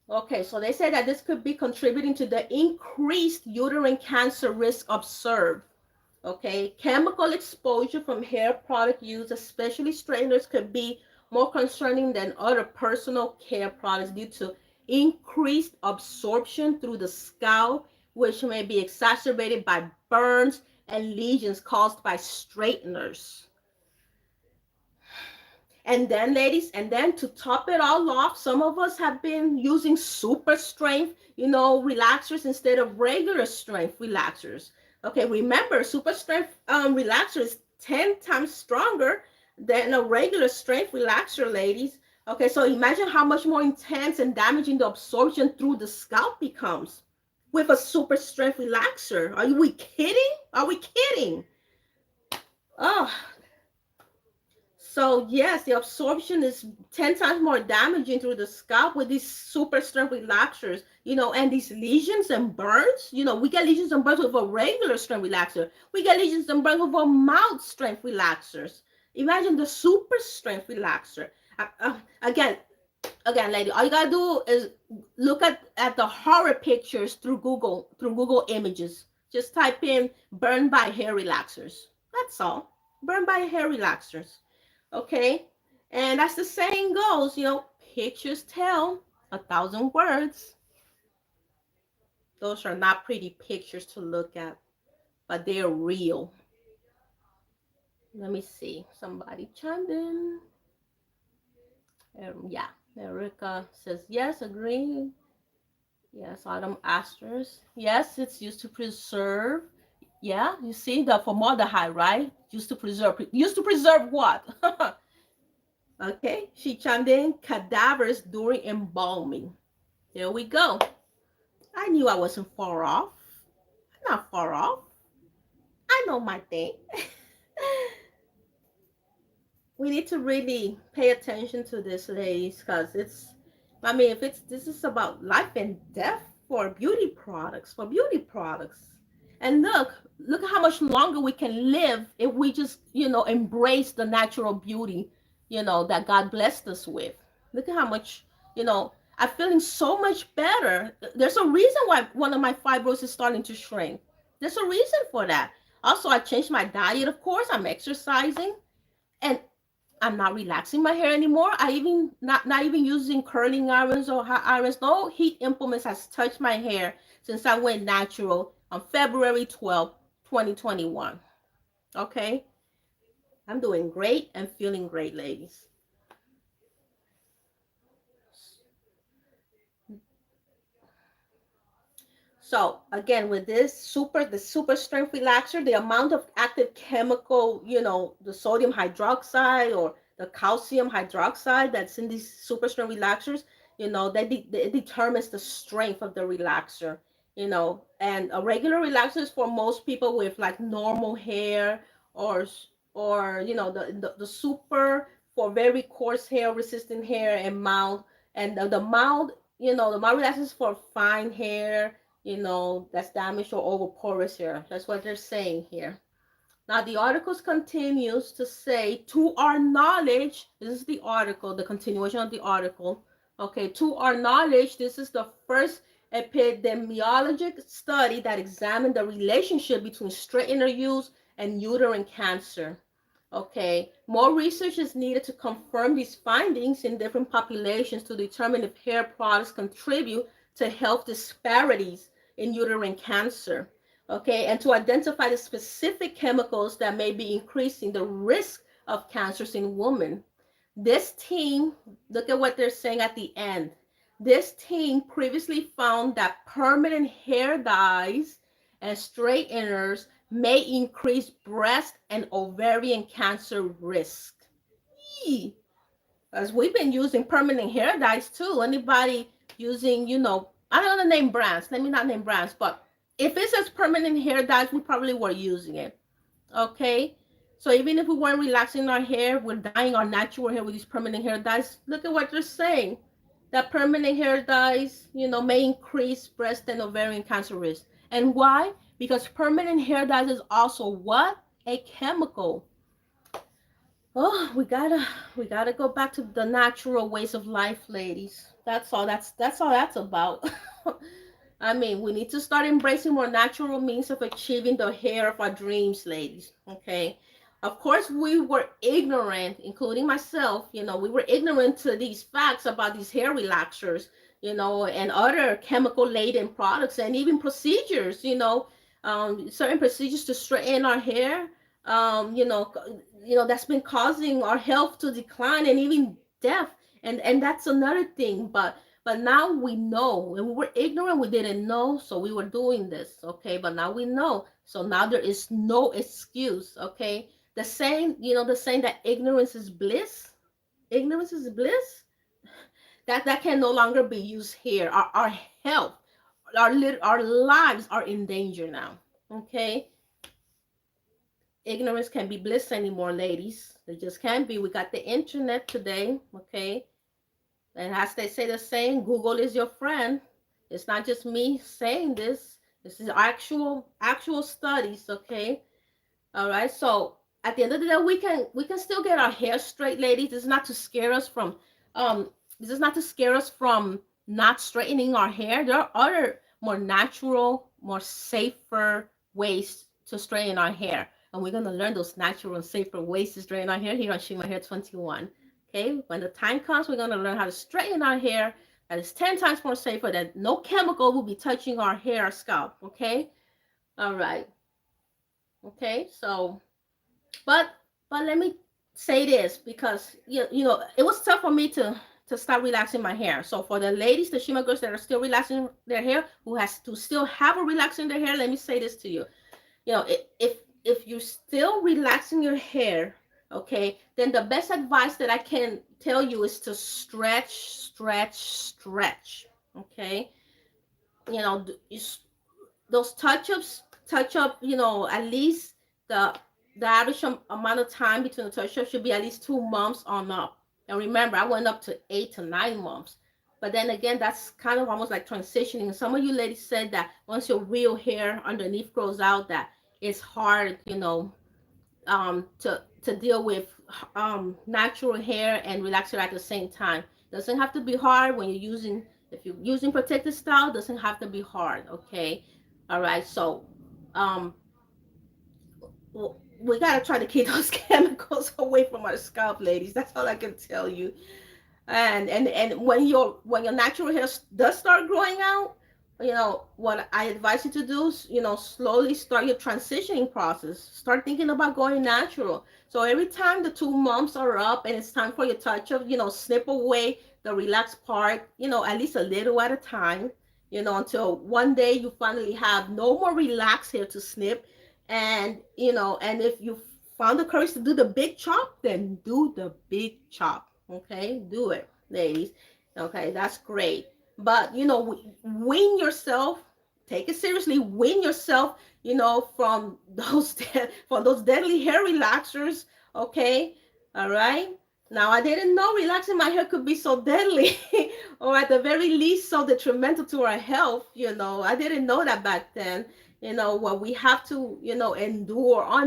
Okay, so they say that this could be contributing to the increased uterine cancer risk observed. Okay, chemical exposure from hair product use, especially straighteners, could be more concerning than other personal care products due to increased absorption through the scalp, which may be exacerbated by burns and lesions caused by straighteners. And then, ladies, and then to top it all off, some of us have been using super strength, relaxers instead of regular strength relaxers. Okay, remember, super strength relaxer is 10 times stronger than a regular strength relaxer, ladies. Okay, so imagine how much more intense and damaging the absorption through the scalp becomes with a super strength relaxer. Are we kidding? Are we kidding? Oh, so yes, the absorption is 10 times more damaging through the scalp with these super strength relaxers, and these lesions and burns. We get lesions and burns with a regular strength relaxer. We get lesions and burns with a mild strength relaxers. Imagine the super strength relaxer. Again, lady, all you gotta do is look at the horror pictures through Google Images. Just type in "burn by hair relaxers." That's all. Burn by hair relaxers. Okay, and as the saying goes, pictures tell 1,000 words. Those are not pretty pictures to look at, but they're real. Let me see. Somebody chimed in. Yeah, Erica says yes, agree. Yes, autumn asters. Yes, it's used to preserve. Yeah, you see the formaldehyde, right? Used to preserve. Used to preserve what? Okay, she chimed in cadavers during embalming. There we go. I knew I wasn't far off. I'm not far off. I know my thing. We need to really pay attention to this, ladies, because if this is about life and death for beauty products, And look at how much longer we can live if we just, embrace the natural beauty, that God blessed us with. Look at how much, I'm feeling so much better. There's a reason why one of my fibroids is starting to shrink. There's a reason for that. Also, I changed my diet, of course. I'm exercising. And I'm not relaxing my hair anymore. I even not even using curling irons or hot irons. No heat implements has touched my hair since I went natural on February 12th, 2021. Okay? I'm doing great and feeling great, ladies. So again, with the super strength relaxer, the amount of active chemical, the sodium hydroxide or the calcium hydroxide that's in these super strength relaxers, that determines the strength of the relaxer, and a regular relaxer is for most people with like normal hair or the super for very coarse hair, resistant hair, and mild, and the mild, the mild relaxer is for fine hair, that's damaged or over porous hair. That's what they're saying here. Now, the article continues to say, to our knowledge, this is the article, the continuation of the article. Okay, to our knowledge, this is the first epidemiologic study that examined the relationship between straightener use and uterine cancer. Okay, more research is needed to confirm these findings in different populations to determine if hair products contribute to health disparities in uterine cancer. Okay, and to identify the specific chemicals that may be increasing the risk of cancers in women. This team, look at what they're saying at the end. This team previously found that permanent hair dyes and straighteners may increase breast and ovarian cancer risk. Yee. As we've been using permanent hair dyes too. Anybody using, I don't know the name brands. Let me not name brands, but if it says permanent hair dyes, we probably were using it. Okay, so even if we weren't relaxing our hair, we're dyeing our natural hair with these permanent hair dyes. Look at what they're saying, that permanent hair dyes, may increase breast and ovarian cancer risk. And why? Because permanent hair dyes is also what? A chemical. Oh, we gotta go back to the natural ways of life, ladies. That's all that's about. I mean, we need to start embracing more natural means of achieving the hair of our dreams, ladies. Okay. Of course, we were ignorant, including myself, we were ignorant to these facts about these hair relaxers, and other chemical laden products and even procedures, certain procedures to straighten our hair, um, you know, that's been causing our health to decline and even death. And that's another thing. But now we know, and we were ignorant, we didn't know, so we were doing this, okay? But now we know, so now there is no excuse, okay? The saying that ignorance is bliss, ignorance is bliss, that can no longer be used here. Our health, our lives are in danger now, okay? Ignorance can't be bliss anymore, ladies. It just can't be. We got the internet today, okay? And as they say the saying, Google is your friend. It's not just me saying this. This is actual studies, okay? All right. So at the end of the day, we can still get our hair straight, ladies. This is not to scare us from um this is not to scare us from not straightening our hair. There are other more natural, more safer ways to straighten our hair. And we're gonna learn those natural and safer ways to straighten our hair here on Shima Hair 21. Okay, when the time comes, we're gonna learn how to straighten our hair that is 10 times more safer, that no chemical will be touching our hair or scalp. Okay, all right. Okay, so but but let me say this, because it was tough for me to start relaxing my hair. So for the ladies, the Shima girls that are still relaxing their hair, who has to still have a relaxing their hair, let me say this to you. If you're still relaxing your hair, okay, then the best advice that I can tell you is to stretch, stretch, stretch. Okay, you know, those touch up, at least the average amount of time between the touch-up should be at least 2 months on up. And remember, I went up to 8 to 9 months. But then again, that's kind of almost like transitioning. Some of you ladies said that once your real hair underneath grows out, that it's hard, to deal with natural hair and relaxer at the same time. Doesn't have to be hard when you're using, if you're using protective style, doesn't have to be hard, okay? All right, so um we gotta try to keep those chemicals away from our scalp, ladies. That's all I can tell you. And when your natural hair does start growing out, what I advise you to do is, slowly start your transitioning process. Start thinking about going natural. So every time the 2 months are up and it's time for your touch up, snip away the relaxed part, at least a little at a time, until one day you finally have no more relaxed hair to snip. And if you found the courage to do the big chop, then do the big chop. Okay, do it, ladies. Okay, that's great. But wean yourself. Take it seriously. Wean yourself. From those from those deadly hair relaxers. Okay, all right. Now I didn't know relaxing my hair could be so deadly, or at the very least so detrimental to our health. I didn't know that back then. What we have to, endure I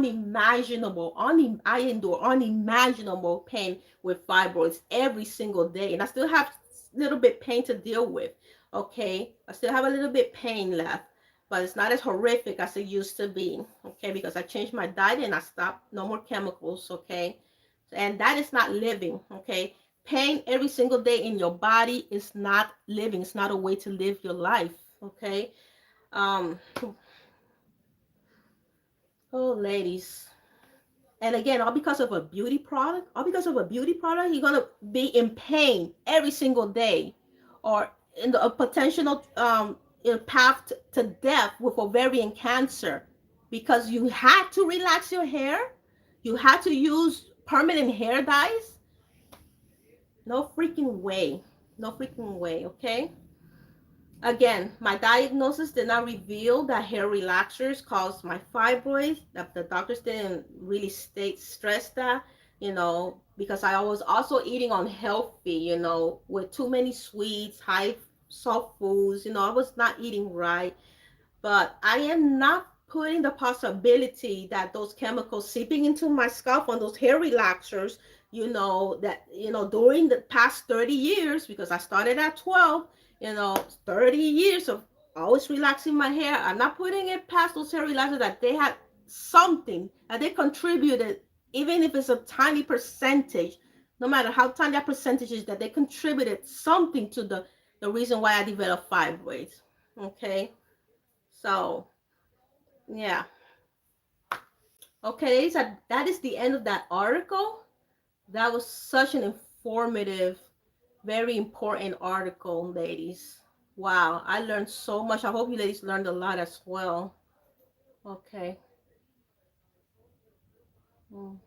endure unimaginable pain with fibroids every single day. And I still have a little bit pain to deal with. Okay. I still have a little bit pain left. but it's not as horrific as it used to be. Okay, because I changed my diet and I stopped no more chemicals. Okay, and that is not living. Okay, pain every single day in your body is not living. It's not a way to live your life. Okay. um oh, ladies, and again, all because of a beauty product, you're gonna be in pain every single day, or in a potential path to death with ovarian cancer, because you had to relax your hair, you had to use permanent hair dyes. No freaking way. No freaking way. Okay. Again, my diagnosis did not reveal that hair relaxers caused my fibroids. The doctors didn't really stress that, because I was also eating unhealthy, with too many sweets, high salt foods. I was not eating right. But I am not putting the possibility that those chemicals seeping into my scalp on those hair relaxers, during the past 30 years, because I started at 12, 30 years of always relaxing my hair. I'm not putting it past those hair relaxers that they had something that they contributed, even if it's a tiny percentage, no matter how tiny that percentage is, that they contributed something to the reason why I developed fibroids. Okay. So, yeah. Okay, so that is the end of that article. That was such an informative, very important article, ladies. Wow, I learned so much. I hope you ladies learned a lot as well. Okay. Mm.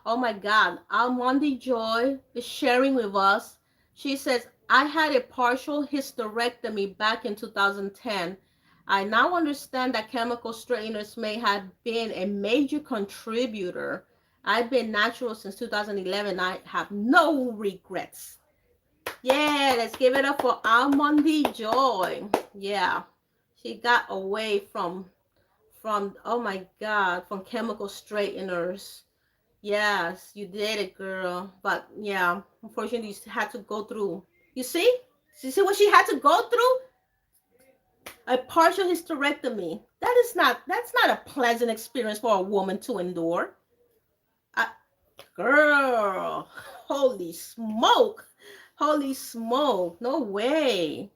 Oh my God, Almondi Joy is sharing with us. She says, I had a partial hysterectomy back in 2010. I now understand that chemical straighteners may have been a major contributor. I've been natural since 2011. I have no regrets. Yeah, let's give it up for Almondi Joy. Yeah, she got away from oh my God, from chemical straighteners. Yes, you did it, girl. But yeah, unfortunately, you had to go through. You see? You see what she had to go through? A partial hysterectomy. That's not a pleasant experience for a woman to endure. Uh, Girl, holy smoke. Holy smoke. No way.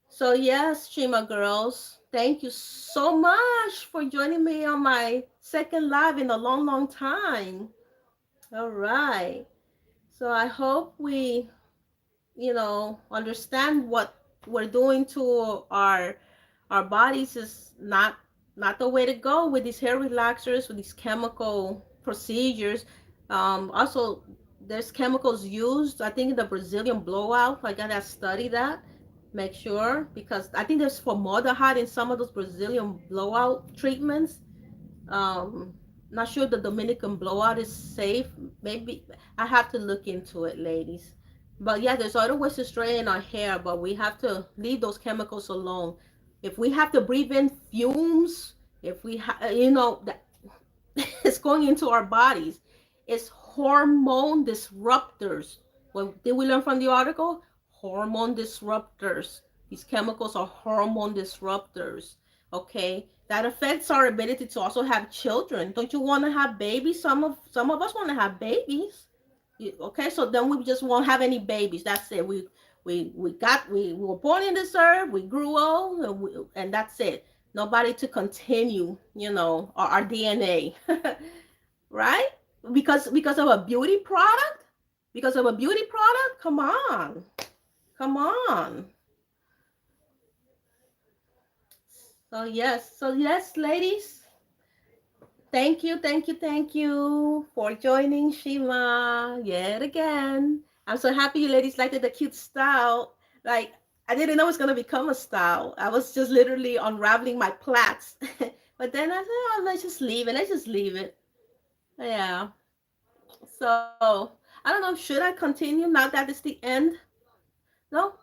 So yes, Shima girls, thank you so much for joining me on my second live in a long, long time. All right. So I hope we, understand what we're doing to our bodies is not the way to go with these hair relaxers, with these chemical procedures. Also, there's chemicals used. I think in the Brazilian blowout, I gotta study that, make sure, because I think there's formaldehyde in some of those Brazilian blowout treatments. um Not sure the Dominican blowout is safe. Maybe I have to look into it, ladies. But yeah, there's other ways to straighten our hair, but we have to leave those chemicals alone. If we have to breathe in fumes, if we that it's going into our bodies. It's hormone disruptors. What did we learn from the article? Hormone disruptors. These chemicals are hormone disruptors. Okay, that affects our ability to also have children. Don't you want to have babies? Some of us want to have babies. Okay, so then we just won't have any babies. That's it. We were born in this earth. We grew old, and that's it. Nobody to continue, our DNA, right? Because of a beauty product. Because of a beauty product. Come on, come on. So yes, ladies. Thank you for joining Shima yet again. I'm so happy you ladies liked the cute style. Like, I didn't know it was gonna become a style. I was just literally unraveling my plaits. But then I said, oh, let's just leave it. Let's just leave it. Yeah. So I don't know. Should I continue now that it's the end? No,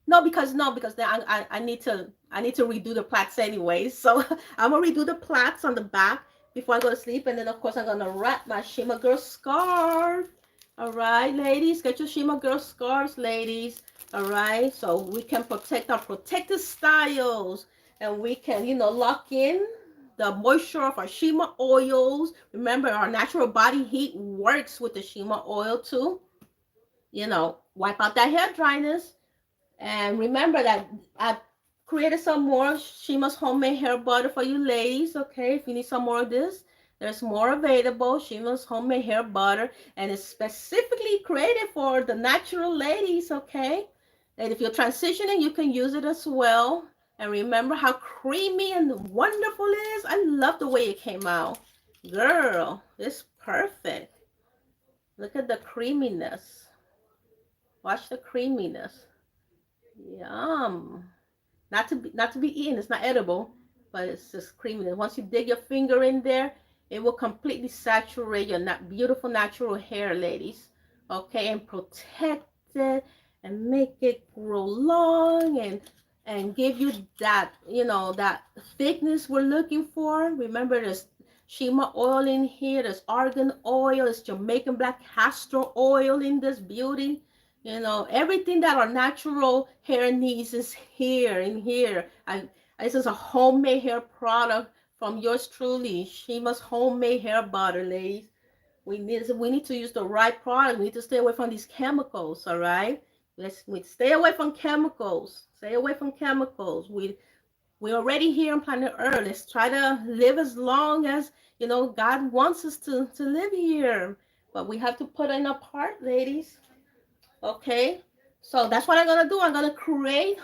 no, because then I need to redo the plaits anyway. So I'm gonna redo the plaits on the back before I go to sleep, and then of course I'm gonna wrap my Shima Girl scarf. All right, ladies, get your Shima Girl scarves, ladies. All right, so we can protect our protective styles, and we can, lock in the moisture of our Shima oils. Remember, our natural body heat works with the Shima oil too. Wipe out that hair dryness. And remember that I created some more Shima's homemade hair butter for you ladies. Okay, if you need some more of this, there's more available. Shima's homemade hair butter, and it's specifically created for the natural ladies. Okay, and if you're transitioning, you can use it as well. And remember how creamy and wonderful it is. I love the way it came out, girl. It's perfect. Look at the creaminess. Watch the creaminess. Yum. Not to be eaten. It's not edible, but it's just creamy. And once you dig your finger in there, it will completely saturate your beautiful natural hair, ladies. Okay, and protect it and make it grow long and give you that thickness we're looking for. Remember, there's Shima oil in here. There's argan oil. There's Jamaican black castor oil in this beauty. Everything that our natural hair needs is here in here. This is a homemade hair product from yours truly, Shima's homemade hair butter, ladies. We need to use the right product. We need to stay away from these chemicals, all right? We stay away from chemicals. Stay away from chemicals. We're already here on planet Earth. Let's try to live as long as God wants us to live here. But we have to put in a part, ladies. Okay, so that's what I'm gonna do. I'm gonna create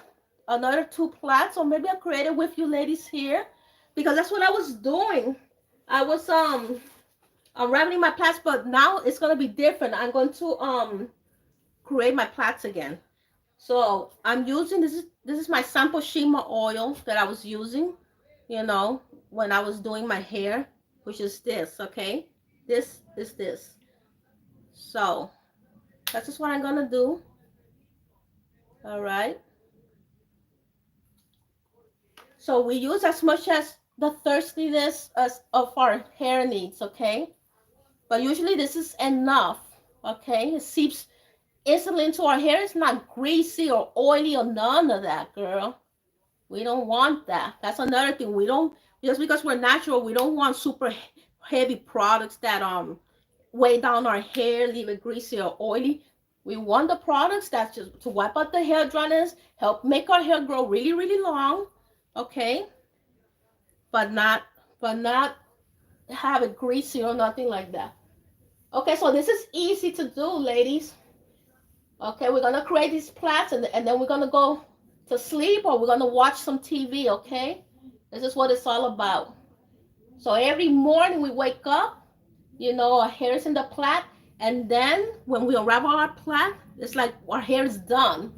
another two plats, or maybe I'll create it with you ladies here, because that's what I was doing. I was unraveling my plats, but now it's gonna be different. I'm going to create my plats again. So I'm using this is my sample Shima oil that I was using, when I was doing my hair, which is this. Okay, this is this. So that's just what I'm gonna do. All right. So we use as much as the thirstiness as of our hair needs, okay? But usually this is enough, okay? It seeps instantly into our hair. It's not greasy or oily or none of that, girl. We don't want that. That's another thing. We don't, just because we're natural, we don't want super heavy products that weigh down our hair, leave it greasy or oily. We want the products that's just to wipe out the hair dryness, help make our hair grow really, really long, okay? But not have it greasy or nothing like that. Okay, so this is easy to do, ladies. Okay, we're gonna create these plats, and then we're gonna go to sleep, or we're gonna watch some TV. Okay, this is what it's all about. So every morning we wake up, our hair is in the plait, and then when we unravel our plait, it's like our hair is done.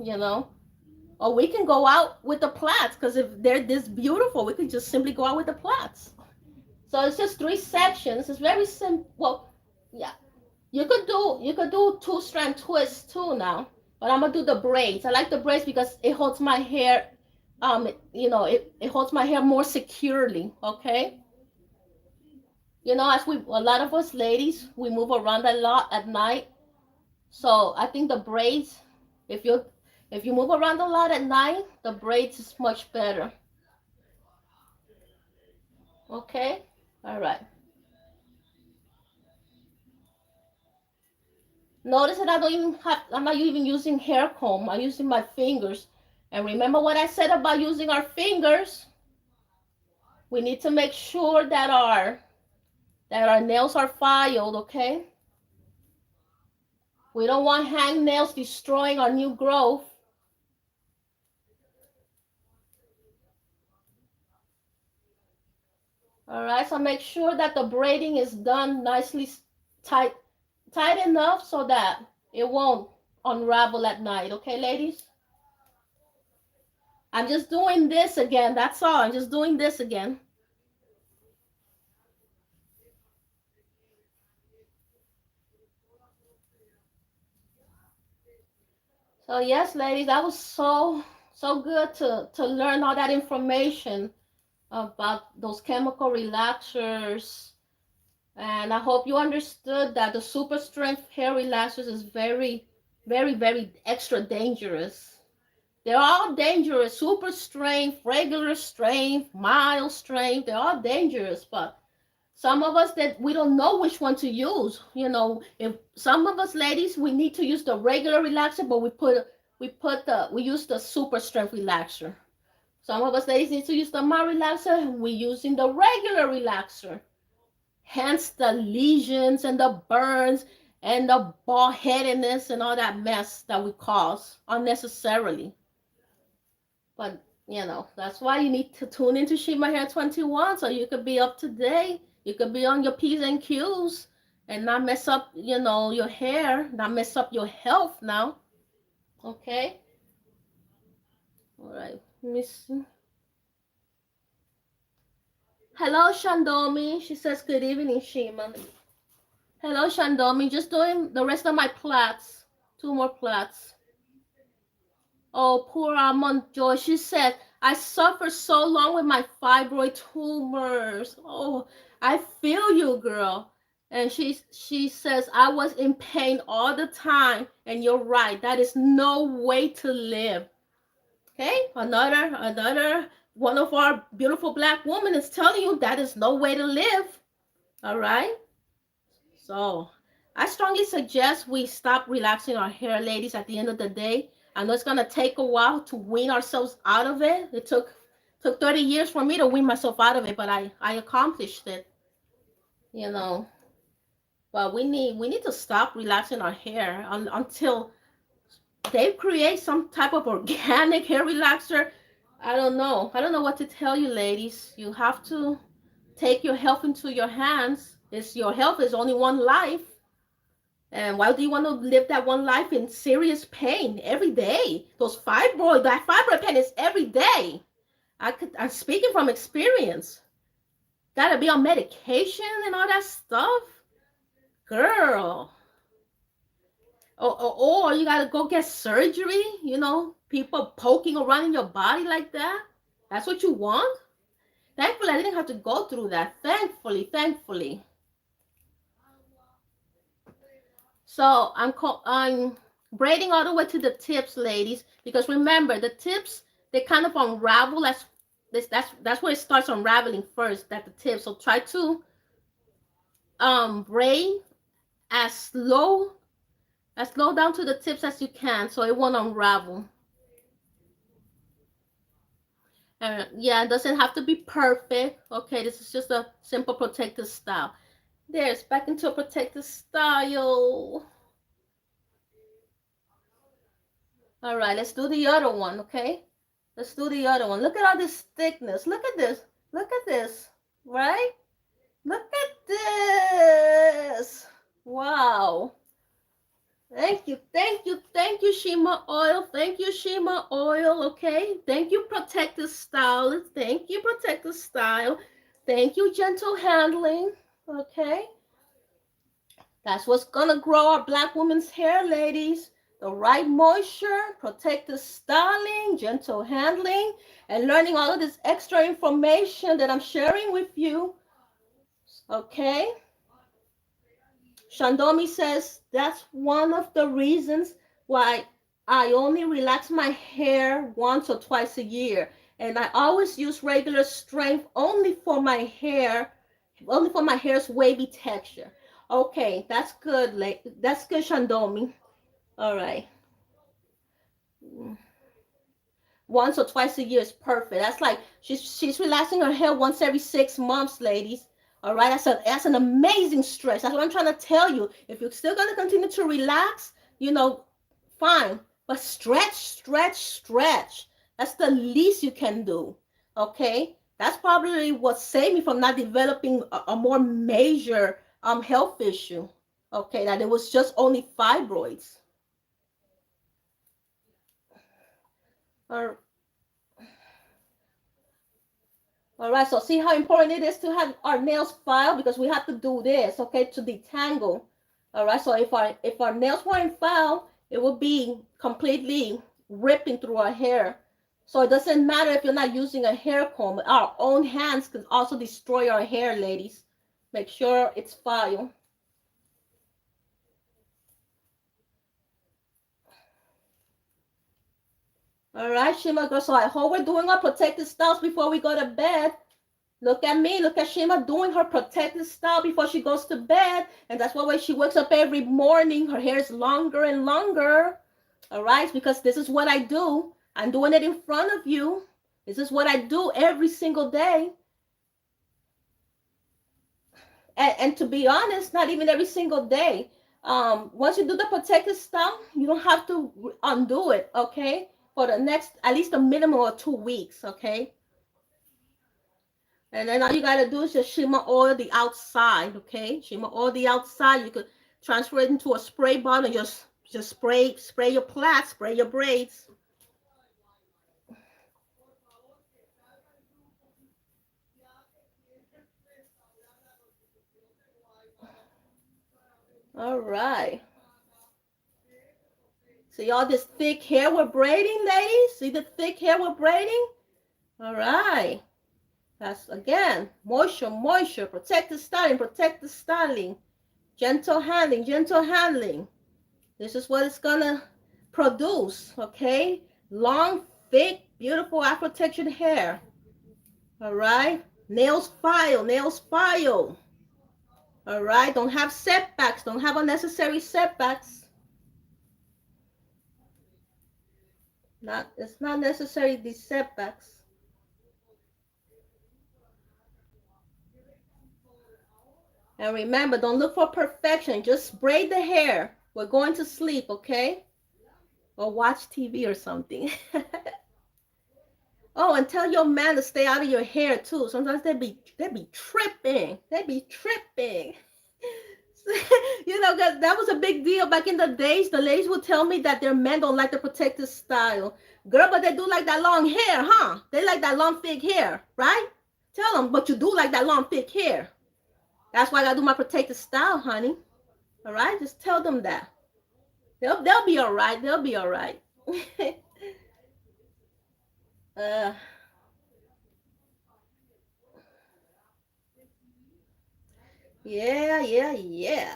Or we can go out with the plaits, because if they're this beautiful, we can just simply go out with the plaits. So it's just 3 sections. It's very simple. Well, yeah, you could do 2-strand twists too now, but I'm gonna do the braids. I like the braids because it holds my hair. It holds my hair more securely. Okay. As a lot of us ladies, we move around a lot at night. So I think the braids, if you move around a lot at night, the braids is much better. Okay. All right. Notice that I'm not even using hair comb. I'm using my fingers. And remember what I said about using our fingers? We need to make sure that our nails are filed, okay? We don't want hangnails destroying our new growth. All right, so make sure that the braiding is done nicely tight enough so that it won't unravel at night, okay, ladies? I'm just doing this again. That's all. I'm just doing this again. So yes, ladies, that was so good to learn all that information about those chemical relaxers And I hope you understood that the super strength hair relaxers is very, very, very extra dangerous. They're all dangerous. Super strength, regular strength, mild strength, they're all dangerous. But some of us that we don't know which one to use. If some of us ladies, we need to use the regular relaxer, but we use the super strength relaxer. Some of us ladies need to use the mild relaxer, we're using the regular relaxer. Hence the lesions and the burns and the bald headedness and all that mess that we cause unnecessarily. But that's why you need to tune into Shima Hair 21 so you could be up to date. You could be on your P's and Q's and not mess up, your hair, not mess up your health now. Okay? All right. Let me see. Hello, Shandomi. She says, good evening, Shima. Hello, Shandomi. Just doing the rest of my plaits. 2 more plaits. Oh, poor Almond Joy. She said, I suffered so long with my fibroid tumors. Oh, I feel you, girl. And she says, I was in pain all the time. And you're right. That is no way to live. Okay? Another one of our beautiful black women is telling you that is no way to live. All right? So I strongly suggest we stop relaxing our hair, ladies, at the end of the day. I know it's gonna take a while to wean ourselves out of it. It took 30 years for me to wean myself out of it, but I accomplished it. You know. But we need to stop relaxing our hair until they create some type of organic hair relaxer. I don't know. I don't know what to tell you, ladies. You have to take your health into your hands. It's your health is only one life. And why do you want to live that one life in serious pain every day? That fibroid pain is every day. I'm speaking from experience. Gotta be on medication and all that stuff, girl. Or you gotta go get surgery. People poking around in your body like that. That's what you want. Thankfully, I didn't have to go through that. Thankfully. So I'm braiding all the way to the tips, ladies, because remember the tips, they kind of unravel. That's where it starts unraveling first. At the tips. So try to braid as slow down to the tips as you can, so it won't unravel. Yeah, it doesn't have to be perfect. Okay, this is just a simple protective style. There's back into a protective style. All right, let's do the other one, okay? Let's do the other one. Look at all this thickness. Look at this. Look at this. Right? Look at this. Wow. Thank you, Shima Oil. Thank you, Shima Oil, okay? Thank you, Protective Stylist. Thank you, Protective Style. Thank you, Gentle Handling, okay? That's what's gonna grow our black woman's hair, ladies. The right moisture, protective styling, gentle handling, and learning all of this extra information that I'm sharing with you. Okay? Shandomi says that's one of the reasons why I only relax my hair once or twice a year. And I always use regular strength only for my hair's wavy texture. Okay, that's good. That's good, Shandomi. All right. Once or twice a year is perfect. That's like she's relaxing her hair once every 6 months, ladies. All right, that's an amazing stretch. That's what I'm trying to tell you. If you're still gonna continue to relax, fine. But stretch. That's the least you can do. Okay, that's probably what saved me from not developing a more major health issue. Okay, that it was just only fibroids. Or All right, so see how important it is to have our nails filed, because we have to do this, okay, to detangle. All right, so if our nails weren't filed, it would be completely ripping through our hair. So it doesn't matter if you're not using a hair comb. Our own hands can also destroy our hair, ladies. Make sure it's filed. All right, Shima girl. So I hope we're doing our protective styles before we go to bed. Look at me. Look at Shima doing her protective style before she goes to bed. And that's why when she wakes up every morning, her hair is longer and longer. All right, because this is what I do. I'm doing it in front of you. This is what I do every single day. And to be honest, not even every single day. Once you do the protective style, you don't have to undo it, okay? For the next, at least a minimum of 2 weeks, okay? And then all you gotta do is just shimmer oil the outside, okay? Shimmer oil the outside. You could transfer it into a spray bottle and just spray your plaits, spray your braids. All right. See all this thick hair we're braiding, ladies? See the thick hair we're braiding? All right. That's again, moisture, moisture, protect the styling, protect the styling. Gentle handling, gentle handling. This is what it's gonna produce, okay? Long, thick, beautiful Afro textured hair. All right? Nails file, nails file. All right? Don't have setbacks, don't have unnecessary setbacks. It's not necessary, these setbacks. And remember, don't look for perfection. Just braid the hair. We're going to sleep, okay? Or watch TV or something. Oh, and tell your man to stay out of your hair too. Sometimes they be tripping. They be tripping. You know, cause that was a big deal back in the days. The ladies would tell me that their men don't like the protective style. Girl, but they do like that long hair, huh? They like that long thick hair, right? Tell them, but you do like that long thick hair. That's why I gotta do my protective style, honey. All right, just tell them that. They'll be all right. They'll be all right. uh, yeah.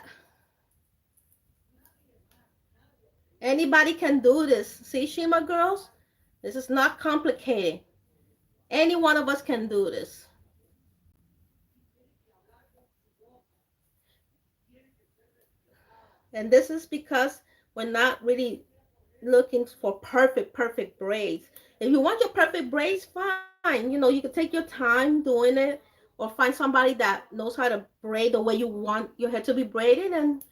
Anybody can do this. See, Shima girls, this is not complicated. Any one of us can do this. And this is because we're not really looking for perfect braids. If you want your perfect braids, fine. You know, you can take your time doing it, or find somebody that knows how to braid the way you want your hair to be braided, and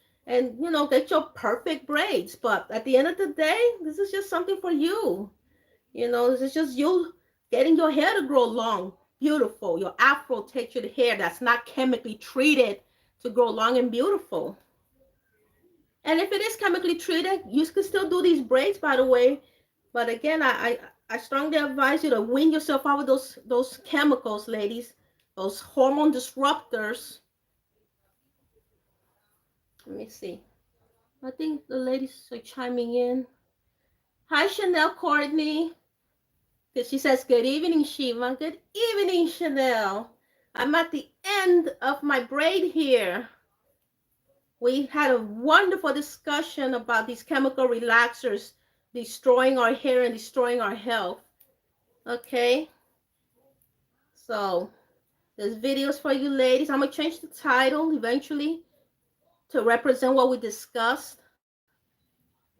you know, get your perfect braids. But at the end of the day, this is just something for you. You know, this is just you getting your hair to grow long, beautiful, your afro textured hair that's not chemically treated to grow long and beautiful. And if it is chemically treated, you can still do these braids, by the way. But again, I strongly advise you to wean yourself out of those chemicals, ladies, those hormone disruptors. Let me see. I think the ladies are chiming in. Hi, Chanel Courtney. She says, good evening, Shiva. Good evening, Chanel. I'm at the end of my braid here. We had a wonderful discussion about these chemical relaxers destroying our hair and destroying our health. Okay, so there's videos for you ladies. I'm gonna change the title eventually to represent what we discussed.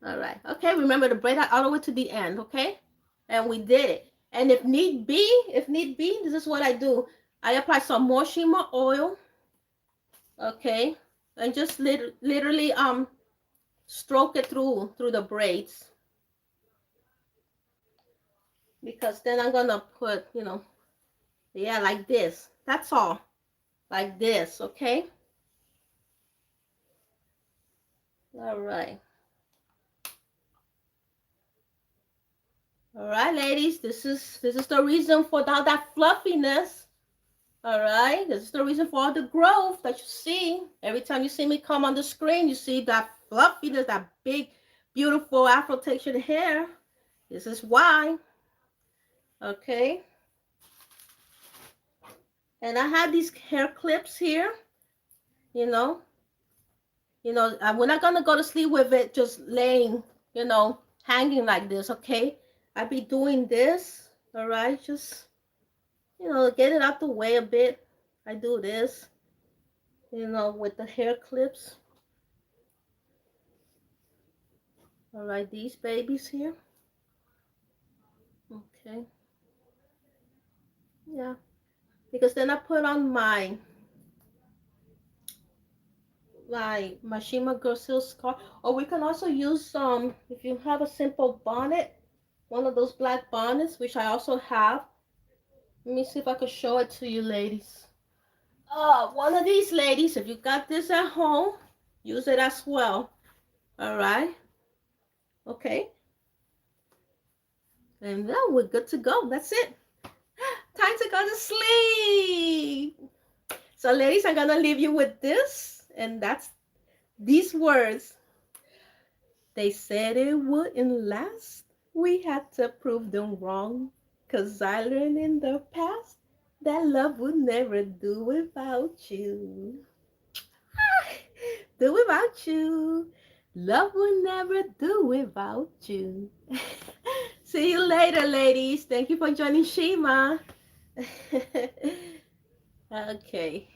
All right, okay, remember to braid that all the way to the end, okay? And we did it. And if need be, this is what I do. I apply some more shimmer oil, okay, and just literally stroke it through the braids, because then I'm gonna put, you know, yeah, like this. That's all, like this, okay? All right. All right, ladies, this is the reason for all that fluffiness. All right, this is the reason for all the growth that you see. Every time you see me come on the screen, you see that fluffiness, that big, beautiful Afro textured hair. This is why. Okay. And I have these hair clips here. you know. We're not gonna go to sleep with it just laying, hanging like this, okay? I be doing this, all right? Just, get it out the way a bit. I do this, with the hair clips. All right, these babies here. Okay, yeah. Because then I put on my Shima Girl Silk scarf. Or we can also use if you have a simple bonnet, one of those black bonnets, which I also have. Let me see if I can show it to you, ladies. One of these, ladies, if you got this at home, use it as well. All right. Okay. And now we're good to go. That's it. Time to go to sleep. So, ladies, I'm gonna leave you with this, and that's these words. They said it wouldn't last. We had to prove them wrong. 'Cause I learned in the past that love would never do without you. Do without you. Love will never do without you. See you later, ladies. Thank you for joining Shima. Okay.